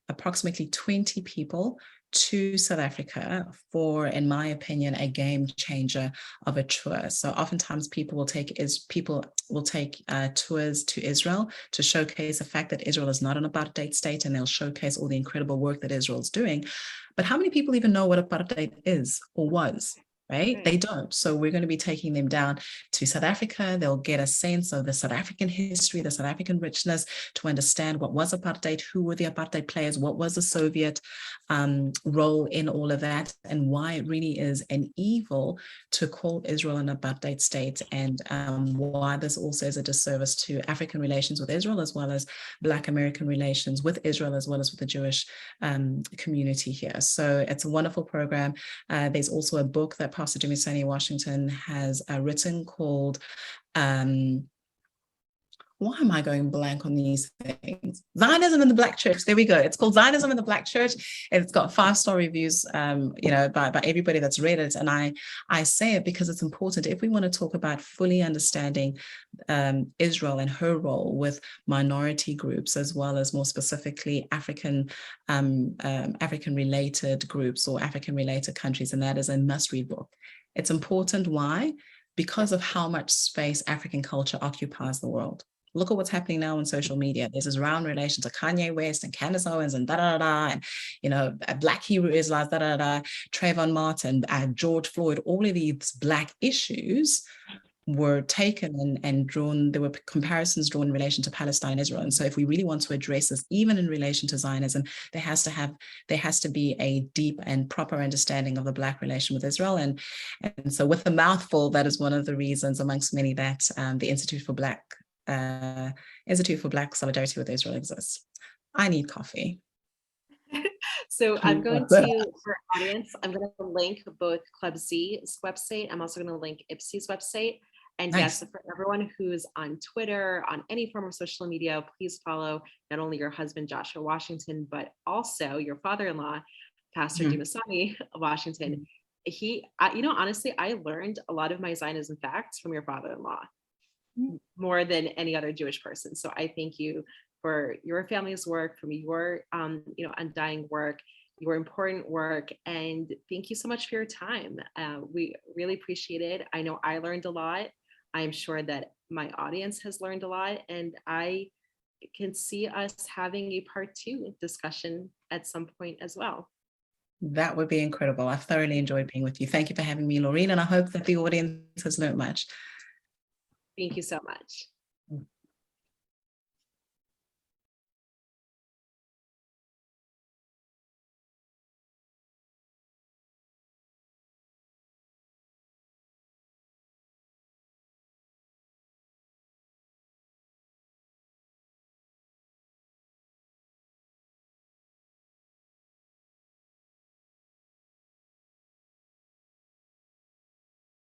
approximately 20 people to South Africa for, in my opinion, a game changer of a tour. So oftentimes people will take tours to Israel to showcase the fact that Israel is not an apartheid state, and they'll showcase all the incredible work that Israel's doing. But how many people even know what apartheid is or was? Right? They don't. So we're going to be taking them down to South Africa. They'll get a sense of the South African history, the South African richness, to understand what was apartheid, who were the apartheid players, what was the Soviet role in all of that, and why it really is an evil to call Israel an apartheid state, and why this also is a disservice to African relations with Israel, as well as Black American relations with Israel, as well as with the Jewish community here. So it's a wonderful program. There's also a book that Pastor Washington has written called why am I going blank on these things? Zionism in the Black Church. There we go. It's called Zionism in the Black Church. And it's got 5-star reviews, by everybody that's read it. And I say it because it's important. If we want to talk about fully understanding Israel and her role with minority groups, as well as more specifically African related groups or African related countries, and that is a must-read book. It's important. Why? Because of how much space African culture occupies the world. Look at what's happening now on social media. There's this round relation to Kanye West and Candace Owens and and Black Hebrew Israelites, Trayvon Martin, George Floyd. All of these Black issues were taken and drawn. There were comparisons drawn in relation to Palestine and Israel. And so if we really want to address this, even in relation to Zionism, there has to be a deep and proper understanding of the Black relation with Israel. And so with a mouthful, that is one of the reasons amongst many that the Institute for Black Solidarity with Israel exists. I need coffee. So I'm going to, for audience, I'm going to link both Club Z's website. I'm also going to link IBSI's website. And nice. Yes, for everyone who's on Twitter, on any form of social media, please follow not only your husband, Joshua Washington, but also your father-in-law, Pastor Dumasani Washington. Honestly, I learned a lot of my Zionism facts from your father-in-law, more than any other Jewish person. So I thank you for your family's work, from your, undying work, your important work. And thank you so much for your time. We really appreciate it. I know I learned a lot. I'm sure that my audience has learned a lot, and I can see us having a part 2 discussion at some point as well. That would be incredible. I've thoroughly enjoyed being with you. Thank you for having me, Laureen, and I hope that the audience has learned much. Thank you so much.